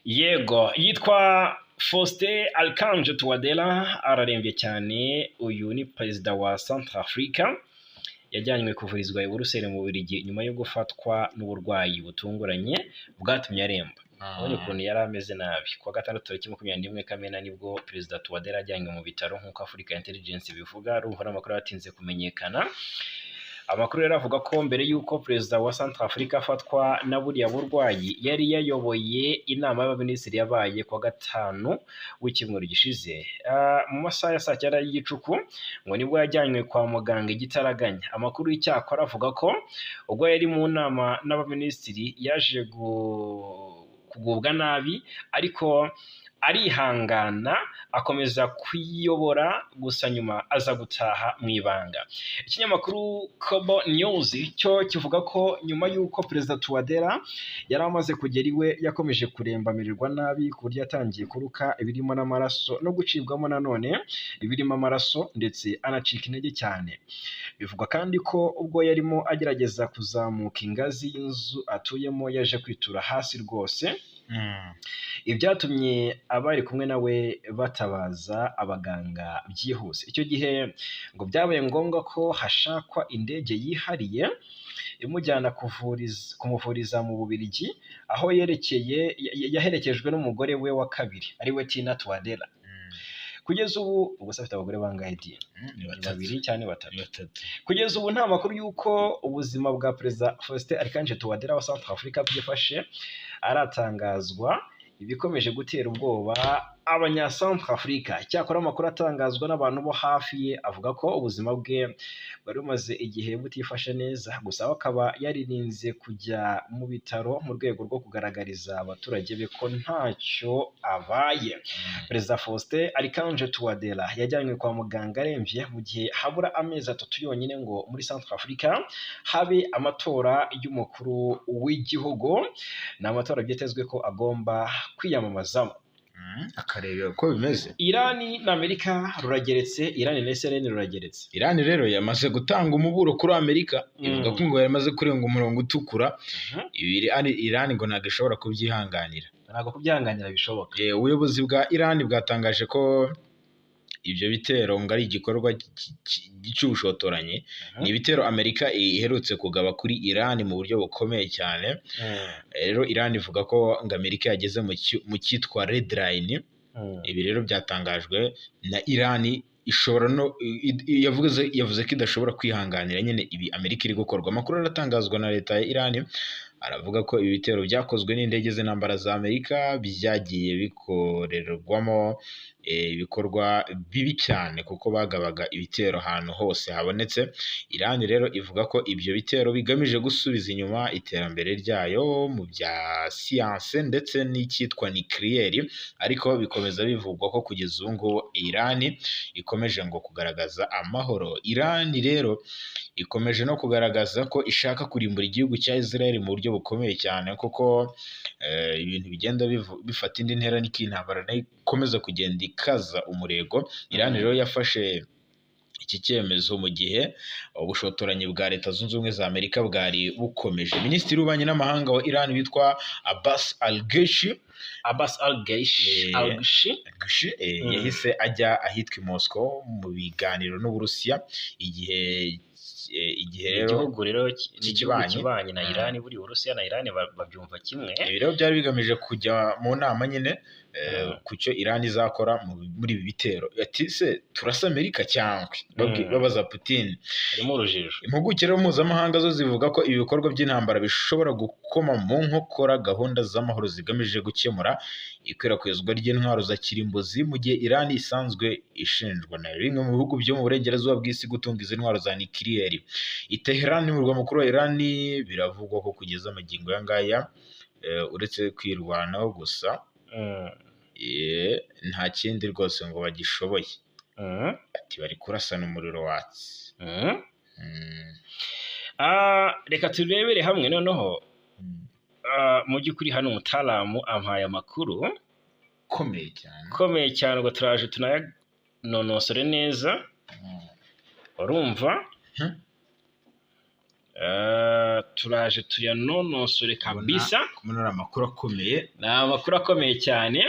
Yego, yitwa Faustin Archange Touadera ararembye cyane. Uyu ni perezida wa Centrafrica, yajyanywe kuvurizwa i Buruseli mu Bubiligi nyuma yo gufatwa n'uburwayi butunguranye bwatumye aremba. Urabona ukuntu yari ameze nabi. Kuwa gatandatu tariki 21 Kamena nibwo perezida Touadera ajyanywe mu bitaro nk'uko Africa Intelligence bivuga. Urumva n'amakuru yatinze kumenyekana. Amakuru rero avuga ko mbere y'uko perezida wa Centrafrica afatwa na buriya burwayi yari yayoboye inama y'abaminisitiri yabaye kuwa gatanu w'icyumweru gishize mu masaha ya saa 9 y'igicuku, ngo nibwo yajyanywe kwa muganga igitaraganya. Amakuru y'icyakora avuga ko ubwo yari mu nama n'abaminisitiri yaje kugubwa nabi, ariko arihangana akomeza kwiyobora gusa nyuma aza gutaha mu ibanga. Ikinyamakuru Kobo News cyo kivuga ko nyuma y'uko Perezida Touadera yari amaze kugera iwe yakomeje kuremba amererwa nabi ku buryo yatangiye kuruka ibirimo n'amaraso no gucibwamo nanone ibirimo amaraso ndetse anacika intege cyane. Bivugwa kandi ko ubwo yarimo agerageza kuzamuka ingazi y'inzu atuyemo yaje kwitura hasi rwose. Ibyatumye abari kumwe nawe batabaza abaganga byihuse. Icyo gihe ngo byabaye ngombwa ko hashakwa indege yihariye imujyana kumuvuriza mu Bubiligi, aho yaherekejwe n'umugore we wa kabiri ariwe Tina Touadera. Kugeza ubu gusa afite abagore bangahe Dieu? Babiri cyane batatu. Kugeza ubu nta makuru y'uko ubuzima bwa Perezida Faustin Archange Touadera wa Centre Africa bwifashe aratangazwa, ibikomeje gutera ubwoba abanyacentre Africa. Cyakora amakuru atangazwa n'abantu bo hafi ye avuga ko ubuzima bwe bwari bumaze igihe butifashe neza, gusa akaba yaririnze kujya mu bitaro mu rwego rwo kugaragariza abaturage be ko ntacyo abaye. Perezida Faustin Archange Touadera yajyanywe kwa muganga arembye mu gihe habura amezi 3 yonyine ngo muri Centre Africa habe amatora y'umukuru w'igihugu. Ni amatora byitezwe ko agomba kwiyamamazamo.
Akareba uko bimeze.
Irani na Amerika rurageretse, Irani na Israel rurageretse.
Irani rero yamaze gutanga umuburo kuri Amerika, ivuga ko ngo yamaze kurenga umurongo utukura. Irani ngo ntabwo ishobora kubyihanganira.
Ntabwo kubyihanganira bishoboka.
Ubuyobozi bwa Irani bwatangaje ko ibyo bitero ngo ari igikorwa cy'ubushotoranyi. Ni ibitero Amerika iherutse kugaba kuri Irani mu buryo bukomeye cyane. Rero Irani ivuga ko ngo Amerika yageze mu cyitwa red line. Ibi rero byatangajwe na Irani, ishobora no yavuze ko idashobora kwihanganira nyine ibi Amerika iri gukorwa. Amakuru aratangazwa na leta ya Irani aravuga ko ibi bitero byakozwe n'indege z'intambara za Amerika byagiye bikorerwamo ibikorwa bibi cyane kuko bagabaga ibitero ahantu hose habonetse. Irani rero ivuga ko ibyo bitero bigamije gusubiza inyuma iterambere ryayo mu bya siyanse ndetse n'icyitwa nucleaire, ariko bikomeza bivugwa ko kugeza ubu ngubu Irani ikomeje ngo kugaragaza amahoro. Irani rero ikomeje no kugaragaza ko ishaka kurimbura igihugu cya Israel mu buryo bukomeye cyane, kuko ibintu bigenda bifata indi ntera n'iki intambara nayo ikomeza kugenda ikaza umurego. Irani rero yafashe iki cyemezo mu gihe ubushotoranyi bwa Leta Zunze Ubumwe za Amerika bwari bukomeje. Minisitiri w'ububanyi n'amahanga wa Irani witwa Abbas Al-Ghashi yahise ajya ahitwa i Moscow mu biganiro n'Uburusiya igihe rero
igihugu rero n'ikibanye na Irani, buri Urusiya na Irani babyumva kimwe.
Ibi rero byari bigamije kujya mu nama nyine ku cyo Irani izakora muri ibi bitero. Ati se turasa Amerika cyangwa babaza Putin.
Harimo urujijo.
Impuguke rero mpuzamahanga zo zivuga ko ibi bikorwa by'intambara bishobora gukoma mu nkokora gahunda z'amahoro zigamije gukemura ikwirakwizwa ry'intwaro za kirimbuzi, mu gihe Irani isanzwe ishinjwa na bimwe mu bihugu byo mu burengerazuba bw'isi gutunga izi ntwaro za nucleaire. Tehran mu murwa mukuru wa Irani biravugwa ko kugeza amagingo ngaya uretse kwirwanaho gusa nta kindi rwose ngo bagishoboye. Ati bari kurasana umuriro watsi.
Reka turebere hamwe noneho. Mu by'ukuri hano umutaramu ampaye amakuru komeye cyane ngo turaje tunayanonosore neza. Urumva? Turaje tuyanonosore kabisa.
Kumunora amakuru akomeye.
Ni amakuru akomeye cyane.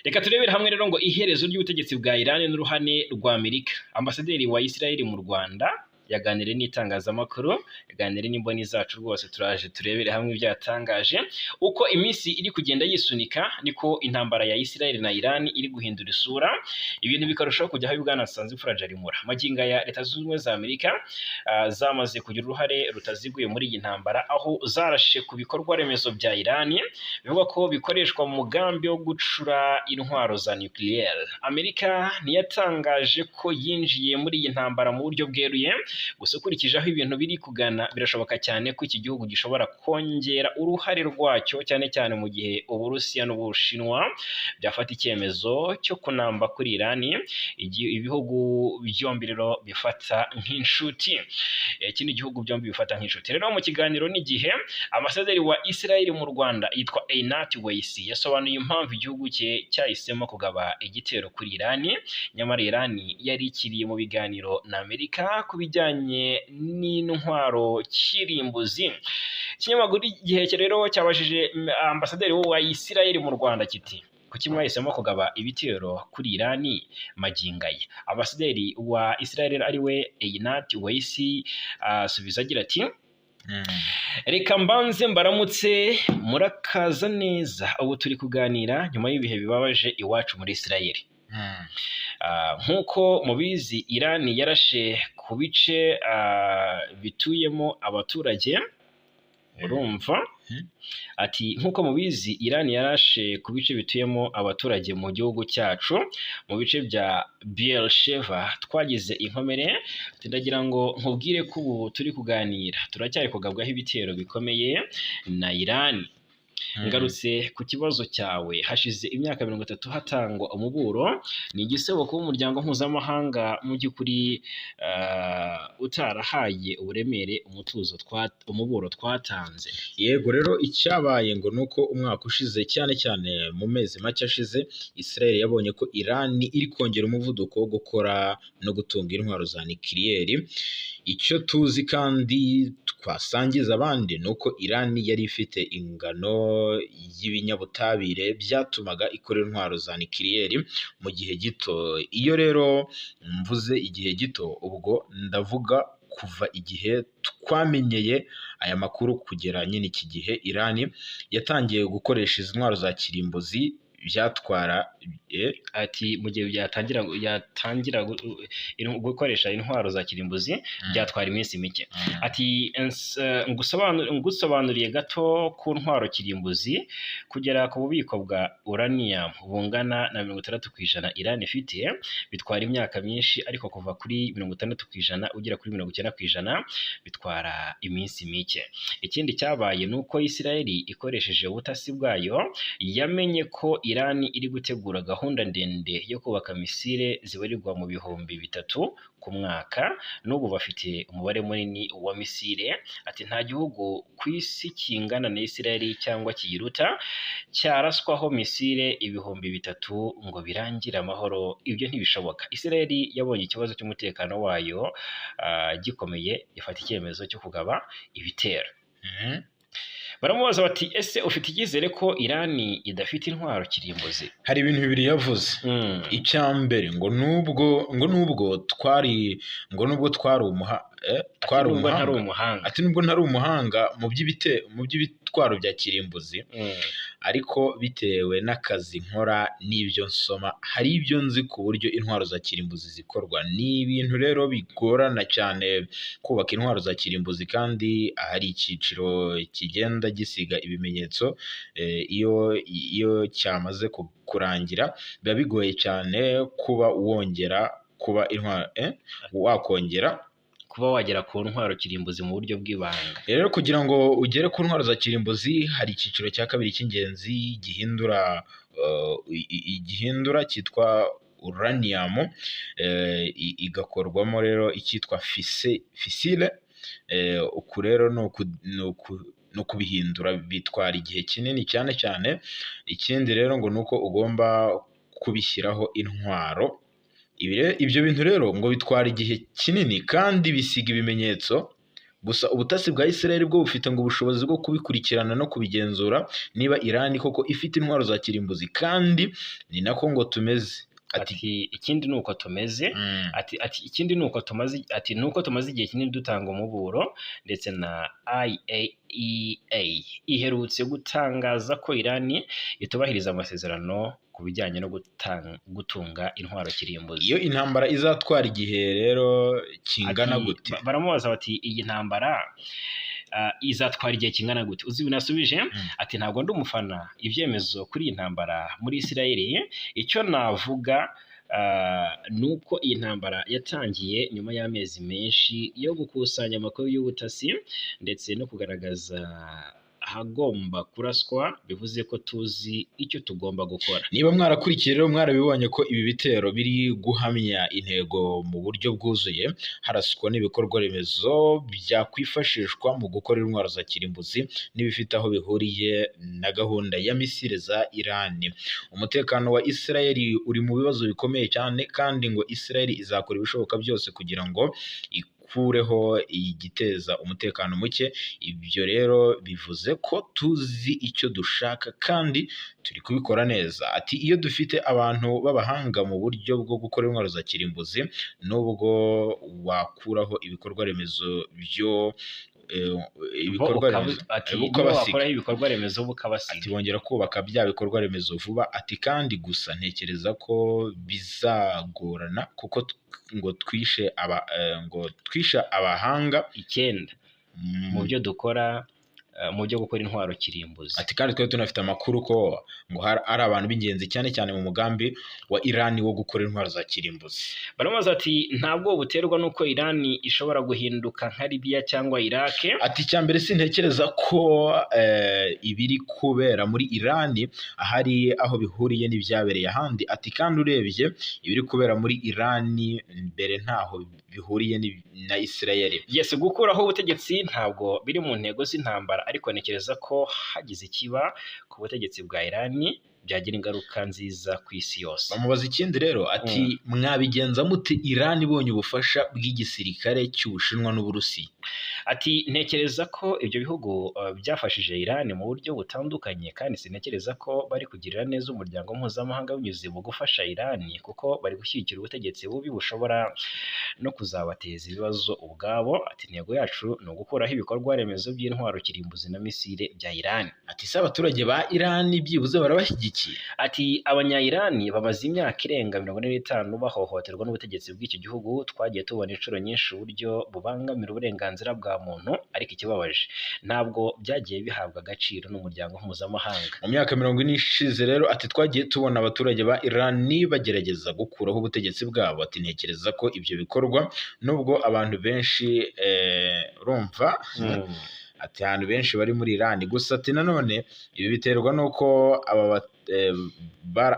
Reka turebere hamwe rero ngo iherezo ry'ubutegetsi bwa Irani n'uruhane rwa Amerika. Ambasaderi wa Israel mu Rwanda yaganiriye n'itangazamakuru, yaganiriye n'imboni zacu rwose. Turaje turebere hamwe ibyatangaje. Uko iminsi iri kugenda yisunika niko intambara ya Israel na Iran iri guhindura isura, ibintu bikarushaho kujya aho Bwana Nsanzimfura Jarimura. Magingo ya Leta Zunze Ubumwe za Amerika zamaze kugira uruhare rutaziguye muri iyi ntambara, aho zarashe ku bikorwa remezo bya Iran bivuga ko bikoreshwa mu mugambi wo gucura intwaro za nucleaire. Amerika ntiyatangaje ko yinjiye muri iyi ntambara mu buryo bweruye, gusa ukurikije aho ibintu biri kugana birashoboka cyane ko iki gihugu gishobora kongera uruhare rwacyo cyane cyane mu gihe Uburusiya n'Ubushinwa byafata icyemezo cyo kunamba kuri Irani. Ibihugu byombi rero bifata nk'inshuti, ikindi gihugu byombi bifata nk'inshuti. Rero mu kiganiro n'igihe, ambasaderi wa Israel mu Rwanda yitwa Einat Weisi yasobanuye impamvu igihugu cye cyahisemo kugaba igitero kuri Irani, nyamara Irani yari ikiriye mu biganiro na Amerika ku bijyanye n'intwaro kirimbuzi. Ikinyamakuru Igihe rero cyabajije ambasaderi wa Israel mu Rwanda kiti kuki mwahisemo kugaba ibitero kuri Irani magingo aya? Ambasaderi wa Israel ariwe Einat Weisi asubiza agira ati reka mbanze mbaramutse, murakaza neza. Ubu turi kuganira nyuma y'ibihe bibabaje iwacu muri Israel. Nk'uko mubizi, Irani yarashe ku bice bituyemo abaturage. Urumva? Ati nk'uko mubizi, Irani yarashe ku bice bituyemo abaturage mu gihugu cyacu, mu bice bya Beersheba twagize inkomere. Ndagira ngo nkubwire ko ubu turi kuganira turacyari kugabwaho ibitero bikomeye na Irani. Ngarutse ku kibazo cyawe, hashize imyaka 30 hatangwa umuburo. Ni igisebo kuba umuryango mpuzamahanga mu by'ukuri utarahaye uburemere umuburo twatanze.
Yego rero icyabaye ngo nuko umwaka ushize cyane cyane mu mezi make ashize, Israel yabonye ko Irani iri kongera umuvuduko wo gukora no gutunga intwaro za nucleaire. Icyo tuzi kandi twasangiza abandi nuko Irani yari ifite ingano y'ibinyabutabire byatumaga ikora intwaro za nucleaire mu gihe gito. Iyo rero mvuze igihe gito, ubwo ndavuga kuva igihe twamenyeye aya makuru kugera nyine iki gihe Irani yatangiye gukoresha izi ntwaro za kirimbuzi byatwara
ati mu gihe yatangira gukoresha intwaro za kirimbuzi byatwara iminsi mike. Ati ngusobanuriye gato ku ntwaro kirimbuzi, kugera ku bubiko bwa uranium bungana na 60% Iran ifite bitwara imyaka myinshi, ariko kuva kuri 60% ugera kuri 90% bitwara iminsi mike. Ikindi cyabaye nuko Israel ikoresheje ubutasi bwayo yamenye ko Iran iri gutegura gahunda ndende yo kubaka misile zibarirwa mu bihumbi 3 ku mwaka. N'ubu bafite umubare munini wa misile. Ati nta gihugu ku isi kingana na Israel cyangwa kiyiruta cyaraswaho misile ibihumbi 3 ngo birangire amahoro. Ibyo ntibishoboka. Israel yabonye ikibazo cy'umutekano wayo gikomeye, ifata icyemezo cyo kugaba ibitero. Baramubaza bati ese ufite icyizere ko Irani idafite intwaro kirimbuzi?
Hari ibintu bibiri yavuze. Icyambere ngo nubwo twari umuhanga. Ati nubwo ntari umuhanga mu by'ibitwaro bya kirimbuzi, ariko bitewe n'akazi nkora n'ibyo nsoma, hari ibyo nzi ku buryo intwaro za kirimbuzi zikorwa. Ni ibintu rero bigorana cyane kubaka intwaro za kirimbuzi, kandi hari icyiciro kigenda gisiga ibimenyetso. Iyo cyamaze kurangira biba bigoye cyane kuba
wagera ku ntwaro kirimbuzi mu buryo bw'ibanga.
Rero kugira ngo ugere ku ntwaro za kirimbuzi, hari icyiciro cya kabiri cy'ingenzi gihindura cyitwa uranium, igakorwamo rero icyitwa fissile. Uku rero no kubihindura bitwara igihe kinini cyane cyane. Ikindi rero ngo nuko ugomba kubishyiraho intwaro. Ibyo bintu rero ngo bitwara igihe kinini kandi bisiga ibimenyetso. Gusa ubutasi bwa Israel bwo bufite ngo ubushobozi bwo kubikurikirana no kubigenzura niba Irani koko ifite intwaro za kirimbuzi, kandi ni nako ngo tumeze.
Ati ikindi nuko tumeze. Ati ikindi nuko tumaze, ati nuko tumaze igihe kinini dutanga umuburo, ndetse na IAEA iherutse gutangaza ko Irani itubahiriza amasezerano ku bijyanye no gutunga intwaro kirimbuzi.
Iyo intambara izatwara igihe rero kingana gute?
Baramubaza bati iyi ntambara izatwara igihe kingana gute? Uzi binasubije ati ntabwo ndi umufana ibyemezo kuri iyi ntambara muri Israel. Icyo navuga ni uko iyi ntambara yatangiye nyuma y'amezi menshi yo gukusanya amakuru y'ubutasi ndetse no kugaragaza ahagomba kuraswa, bivuze ko tuzi icyo tugomba gukora.
Niba mwarakurikiye rero mwarabibonye ko ibi bitero biri guhamya intego mu buryo bwuzuye, haraswa n'ibikorwa remezo byakwifashishwa mu gukora intwaro za kirimbuzi n'ibifite aho bihuriye na gahunda ya misile za Irani. Umutekano wa Israeli uri mu bibazo bikomeye cyane, kandi ngo Israeli izakora ibishoboka byose kugira ngo ikureho igiteza umutekano muke. Ibyo rero bivuze ko tuzi icyo dushaka kandi turi kubikora neza. Ati iyo dufite abantu b'abahanga mu buryo bwo gukora intwaro za kirimbuzi, nubwo wakuraho ibikorwa remezo byo
ibikorwa remezo bukabasiga.
Ati bongera kubaka bya bikorwa remezo vuba. Ati kandi gusa ntekereza ko bizagorana kuko ngo twishe abahanga
9 mu byo dukora, mu byo gukora intwaro kirimbuzi.
Ati kandi twari tunafite amakuru ko ngo ari abantu b'ingenzi cyane cyane mu mugambi wa Irani wo gukora intwaro za kirimbuzi.
Baramaze ati ntabwo buterwa nuko Irani ishobora guhinduka nka Libya cyangwa Iraq.
Ati cyambere sintekereza ko ibiri kubera muri Irani ahari aho bihuriye n'ibyabereye ahandi. Ati kandi urebye ibiri kubera muri Irani mbere ntaho bihuriye na Israel.
Yes, gukuraho ubutegetsi ntabwo biri mu ntego z'intambara, ariko ntekereza ko hagize ikiba ku butegetsi bwa Irani byagira ingaruka nziza ku isi yose.
Bamubaza ikindi rero, ati mwabigenza mute Irani ibonye ubufasha bw'igisirikare cy'Ubushinwa n'Uburusiya?
Ati ntekereza ko ibyo bihugu byafashije Irani mu buryo butandukanye, kandi sintekereza ko bari kugirira neza umuryango mpuzamahanga binyuze mu gufasha Irani, kuko bari gushyigikira ubutegetsi bubi bushobora no kuzabateza ibibazo ubwabo. Ati intego yacu ni ugukuraho ibikorwa remezo by'intwaro kirimbuzi na misile bya Irani.
Ati se abaturage ba Irani byibuze barabashyigikiye?
Ati abanya-Irani bamaze imyaka irenga 45 bahohoterwa n'ubutegetsi bw'iki gihugu. Twagiye tubona inshuro nyinshi uburyo bubangamira uburenganzira bwa muntu, ariko ikibabaje ntabwo byagiye bihabwa agaciro n'umuryango mpuzamahanga.
Mu myaka 40 ishize rero, ati twagiye tubona abaturage ba Irani bagerageza gukuraho ubutegetsi bwabo. Ati ntekereza ko ibyo bikorwa nubwo abantu benshi urumva ati abantu benshi bari muri Irani gusa, ati nanone ibi biterwa nuko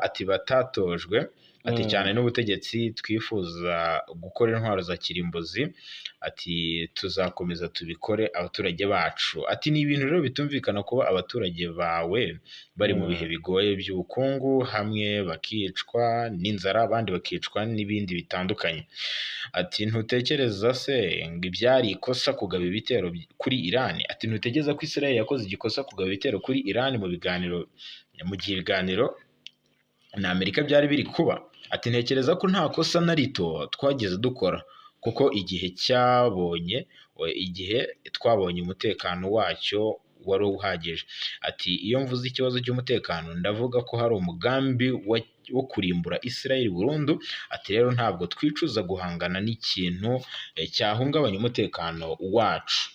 ati batatojwe ati cyane n'ubutegetsi. Twifuza gukora intwaro za kirimbuzi, ati tuzakomeza tubikore abaturage bacu. Ati ni ibintu rero bitumvikana kuba abaturage bawe bari mu bihe bigoye by'ubukungu, hamwe bakicwa n'inzara, abandi bakicwa n'ibindi bitandukanye. Ati ntutekereza se ngo ibyari ikosa kugaba ibitero kuri Irani? Ati ntutekereza ko Israel yakoze igikosa kugaba ibitero kuri Irani mu gihe ibiganiro na Amerika byari biri kuba? Ati ntekereza ko nta kosa na rito twageze dukora, kuko igihe twabonye umutekano wacyo wari uhagije. Ati iyo mvuze ikibazo cy'umutekano ndavuga ko hari umugambi wo kurimbura Israel burundu. Ati rero ntabwo twicuza guhangana n'ikintu cyahungabanya umutekano wacu.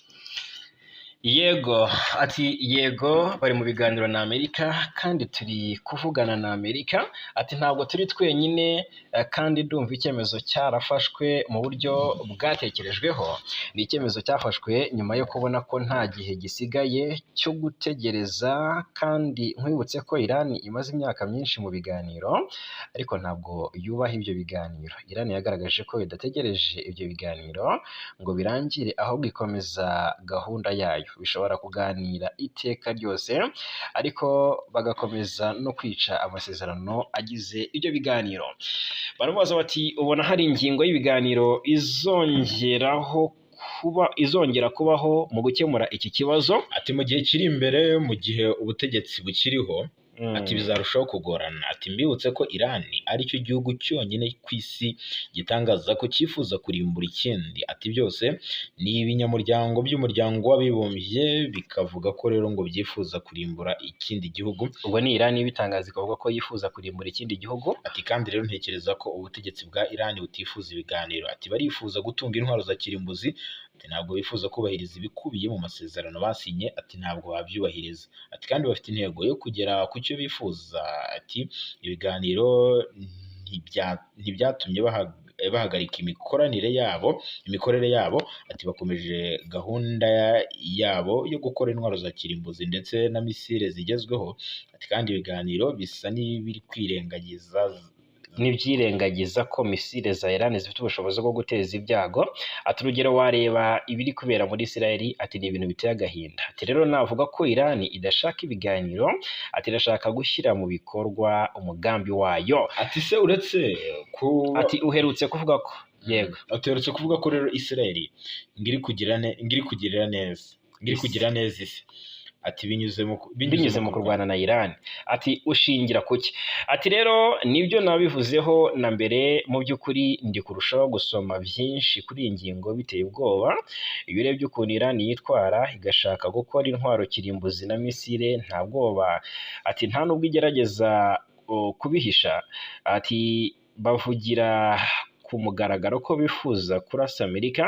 Yego, ati yego bari mu biganiro na Amerika kandi turi kuvugana na Amerika. Ati ntabwo turi twenyine, kandi ndumva icyemezo cyarafashwe mu buryo bwatekerejweho. Ni icyemezo cyafashwe nyuma yo kubona ko nta gihe gisigaye cyo gutegereza, kandi nkwibutse ko Irani imaze imyaka myinshi mu biganiro ariko ntabwo yubaha ibyo biganiro. Irani yagaragaje ko idategereje ibyo biganiro ngo birangire, ahubwo ikomeza gahunda yayo. Bishobora kuganira iteka ryose ariko bagakomeza no kwica amasezerano agize ibyo biganiro. Baramubaza bati ubona hari ingingo y'ibiganiro izongera kubaho mu gukemura iki kibazo?
Ati mu gihe kiri imbere, mu gihe ubutegetsi bukiriho, ati bizarushaho kugorana. Ati mbibutse ko Irani ari cyo gihugu cyonyine ku isi gitangaza ko cyifuza kurimbura ikindi. Ati byose ni ibinyamuryango by'umuryango w'abibumbye bikavuga ko rero ngo byifuza kurimbura ikindi gihugu.
Ubwo ni Irani bitangaza ikavuga ko yifuza kurimbura ikindi gihugu.
Ati kandi rero ntekereza ko ubutegetsi bwa Irani butifuza ibiganiro. Ati barifuza gutunga intwaro za kirimbuzi. Ati ntabwo bifuza kubahiriza ibikubiye mu masezerano basinye. Ati ntabwo babyubahiriza. Ati kandi bafite intego yo kugera ku cyo bifuza. Ati ibiganiro ntibyatumye bahagarika imikorere yabo, ati bakomeje gahunda yabo yo gukora intwaro za kirimbuzi ndetse na misile zigezweho, ati kandi ibiganiro bisa n'ibiri
n'ibyirengagiza ko misile za Iran zifite ubushobozi bwo guteza ibyago. Ati urugero wareba ibiri kubera muri Israel, ati ni ibintu biteye agahinda. Ati rero navuga ko Iran idashaka ibiganiro, ati irashaka gushyira mu bikorwa umugambi wayo.
Ati se uretse
ati uherutse kuvuga ko yego,
aterutse kuvuga ko rero Israel ngiri kugira neza isi, ati binyuze mu
kurwana na Iran. Ati ushingira kuki? Ati rero nibyo nabivuzeho na mbere, mu by'ukuri ndi kurushaho gusoma byinshi kuri iyi ngingo biteye ubwoba. Iyo urebye ukuntu Iran yitwara igashaka gukora intwaro kirimbuzi na misile, nta bwoba, ati nta nubwo igerageza kubihisha. Ati bavugira ku mugaragaro ko bifuza kurasa Amerika,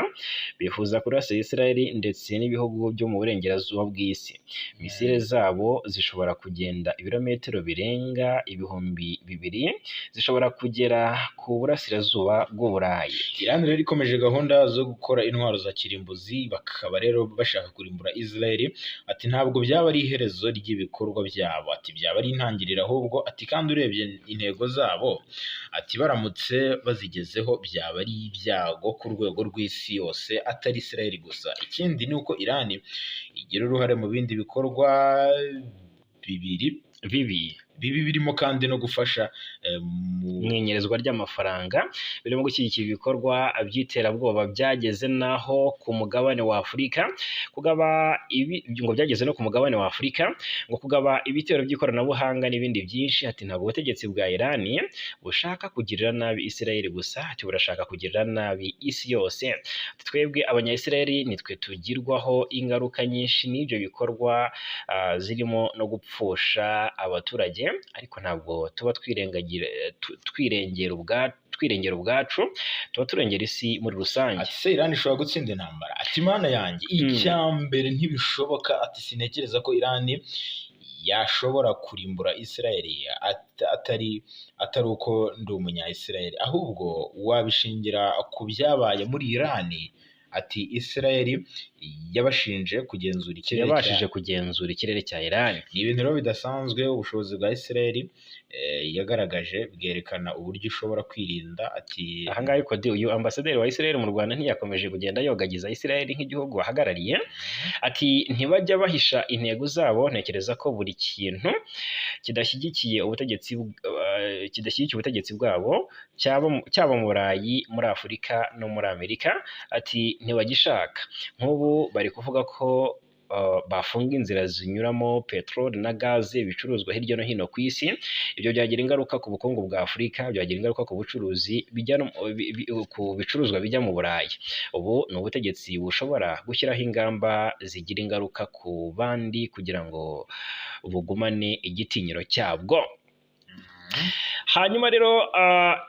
bifuza kurasa Israel ndetse n'ibihugu byo mu burengerazuba bw'isi. Misile zabo zishobora kugenda ibirometero birenga 2000, zishobora kugera ku burasirazuba bw'Uburayi.
Iran rero ikomeje gahunda zo gukora intwaro za kirimbuzi, bakaba rero bashaka kurimbura Israel. Ati ntabwo byaba ari iherezo ry'ibikorwa byabo, ati byaba ari intangiriro ahubwo. Ati kandi urebye intego zabo, ati baramutse bazigezeho byaba ari ibyago ku rwego rw'isi yose, atari Israel gusa. Ikindi ni uko Iran igira uruhare mu bindi bikorwa bibi birimo kandi no gufasha
mu inyerezwa ry'amafaranga, birimo gushyigikira ibikorwa by'iterabwoba byageze naho ku mugabane wa Afurika, byageze no ku mugabane wa Afurika ngo kugaba ibitero by'ikoranabuhanga n'ibindi byinshi. Ati ntabwo ubutegetsi bwa Iran bushaka kugirira nabi Israel gusa, ati burashaka kugirira nabi isi yose. Ati twebwe abanya-Israel nitwe tugirwaho ingaruka nyinshi n'ibyo bikorwa, zirimo no gupfusha abaturage, ariko ntabwo tuba twirengera ubwacu, tuba turengera isi muri rusange.
Ati se Iran ishobora gutsinda intambara? Ati mana yanjye, icyambere ntibishoboka. Ati sintekereza ko Iran yashobora kurimbura Israel atari uko ndi umunya-Israel, ahubwo wabishingira ku byabaye muri Iran. Ati Israel yabashije kugenzura
ikirere cya Iran.
Ni ibintu rero bidasanzwe. Ubushobozi bwa Israel yagaragaje bwerekana uburyo ishobora kwirinda. Ati
ahangaha ariko uyu ambasaderi wa Israel mu Rwanda ntiyakomeje kugenda yogagiza Israel nk'igihugu ahagarariye. Ati ntibajya bahisha intego zabo. Ntekereza ko buri kintu kidashyigikiye ubutegetsi bwabo, cyaba mu Burayi, muri Afurika no muri Amerika, ati ntibagishaka. Nk'ubu bari kuvuga ko bafunga inzira zinyuramo peteroli na gaze bicuruzwa hirya no hino ku isi. Ibyo byagira ingaruka ku bukungu bwa Afurika, byagira ingaruka ku bucuruzi ku bicuruzwa bijya mu Burayi. Ubu ni ubutegetsi bushobora gushyiraho ingamba zigira ingaruka ku bandi kugira ngo bugumane igitinyiro cyabwo. Hanyuma rero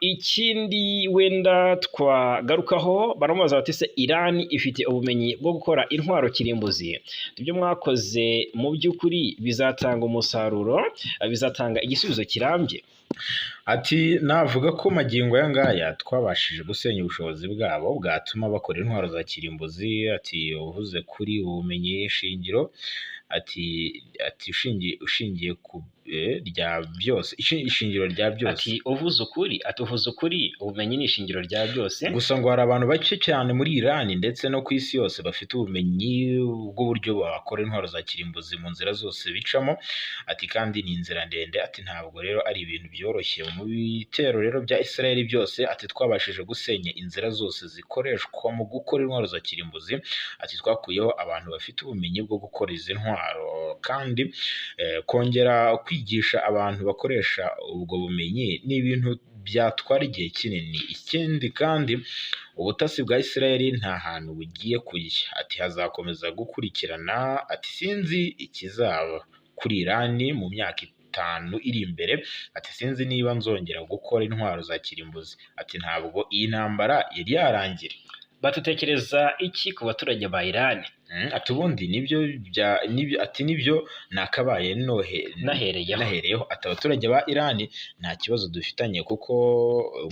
ikindi wenda twagarukaho, baramubaza bati se Iran ifite ubumenyi bwo gukora intwaro kirimbuzi? Ibyo mwakoze mu by'ukuri bizatanga umusaruro, bizatanga igisubizo kirambye?
Ati navuga ko magingo aya ngaya twabashije gusenya ubushobozi bwabo bwatuma bakora intwaro za kirimbuzi. Ati uvuze kuri ubumenyi shingiro, ati ushingiye ku ishingiro rya byose.
Ati uvuze ukuri ubumenyi ni ishingiro rya byose.
Gusa ngo hari abantu bake cyane muri Iran ndetse no ku isi yose bafite ubumenyi bw'uburyo bakora intwaro za kirimbuzi mu nzira zose bicamo. Ati kandi ni inzira ndende. Ati ntabwo rero ari ibintu byoroshye. Mu bitero rero bya Israel byose, ati twabashije gusenya inzira zose zikoreshwa mu gukora intwaro za kirimbuzi. Ati twakuyeho abantu bafite ubumenyi bwo gukora izi ntwaro, kandi kongera kwigisha abantu bakoresha ubwo bumenyi ni ibintu byatwara igihe kinini. Ikindi kandi ubutasi bwa Israel nta hantu bugiye kujya. Ati hazakomeza gukurikirana. Ati sinzi ikizaba kuri Iran mu myaka 5 iri imbere. Ati sinzi niba nzongera gukora intwaro za kirimbuzi. Ati ntabwo iyi ntambara yari yarangira.
batutekereza iki ku baturage ba Iran?
Ati ubundi nibyo nakabaye nahereyeho. Ati abaturage ba Iran nta kibazo dufitanye, kuko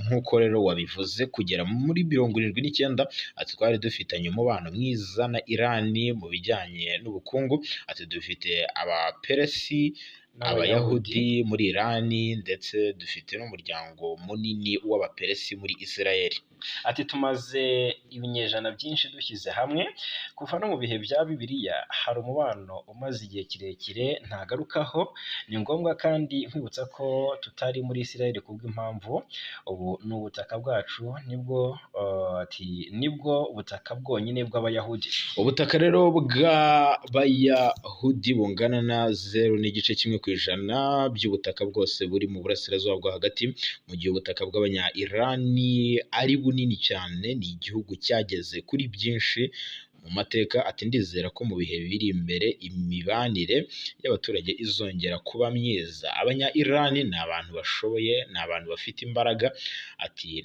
nk'uko rero wabivuze kugera muri 79 ati twari dufitanye umubano mwiza na Iran mu bijyanye n'ubukungu. Ati dufite abaperesi, abayahudi muri Iran, ndetse dufite n'umuryango munini w'abaperesi muri Israel.
Ati tumaze ibinyejana byinshi dushyize hamwe, kuva no mu bihe bya Bibiliya hari umubano umaze igihe kirekire ntagarukaho. Ni ngombwa kandi nkwibutsa ko tutari muri Israel kubw'impamvu ubu ni ubutaka bwacu, nibwo butaka bwonyine bw'abayahudi.
Ubutaka rero bw'abayahudi bungana na 0.1% by'ubutaka bwose buri mu burasirazuba bwo hagati, mu gihe ubutaka bw'abanya-Irani ari bunini cyane. Ni igihugu cyageze kuri byinshi mu mateka. Ati ndizera ko mu bihe biri imbere imibanire y'abaturage izongera kuba myiza. Abanya-Iran ni abantu bashoboye, ni abantu bafite imbaraga. Ati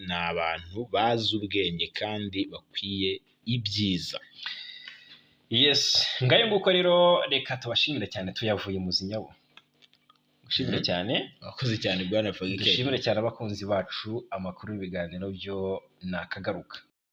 ni abantu bazi ubwenge kandi bakwiye ibyiza.
Yes, ngayo nguko rero reka tubashimire cyane tuyavuye mu zinyabo. Dushimire cyane,
wakoze cyane bwana Fagike.
Dushimire cyane abakunzi bacu, amakuru y'ibiganiro byo nakagaruka.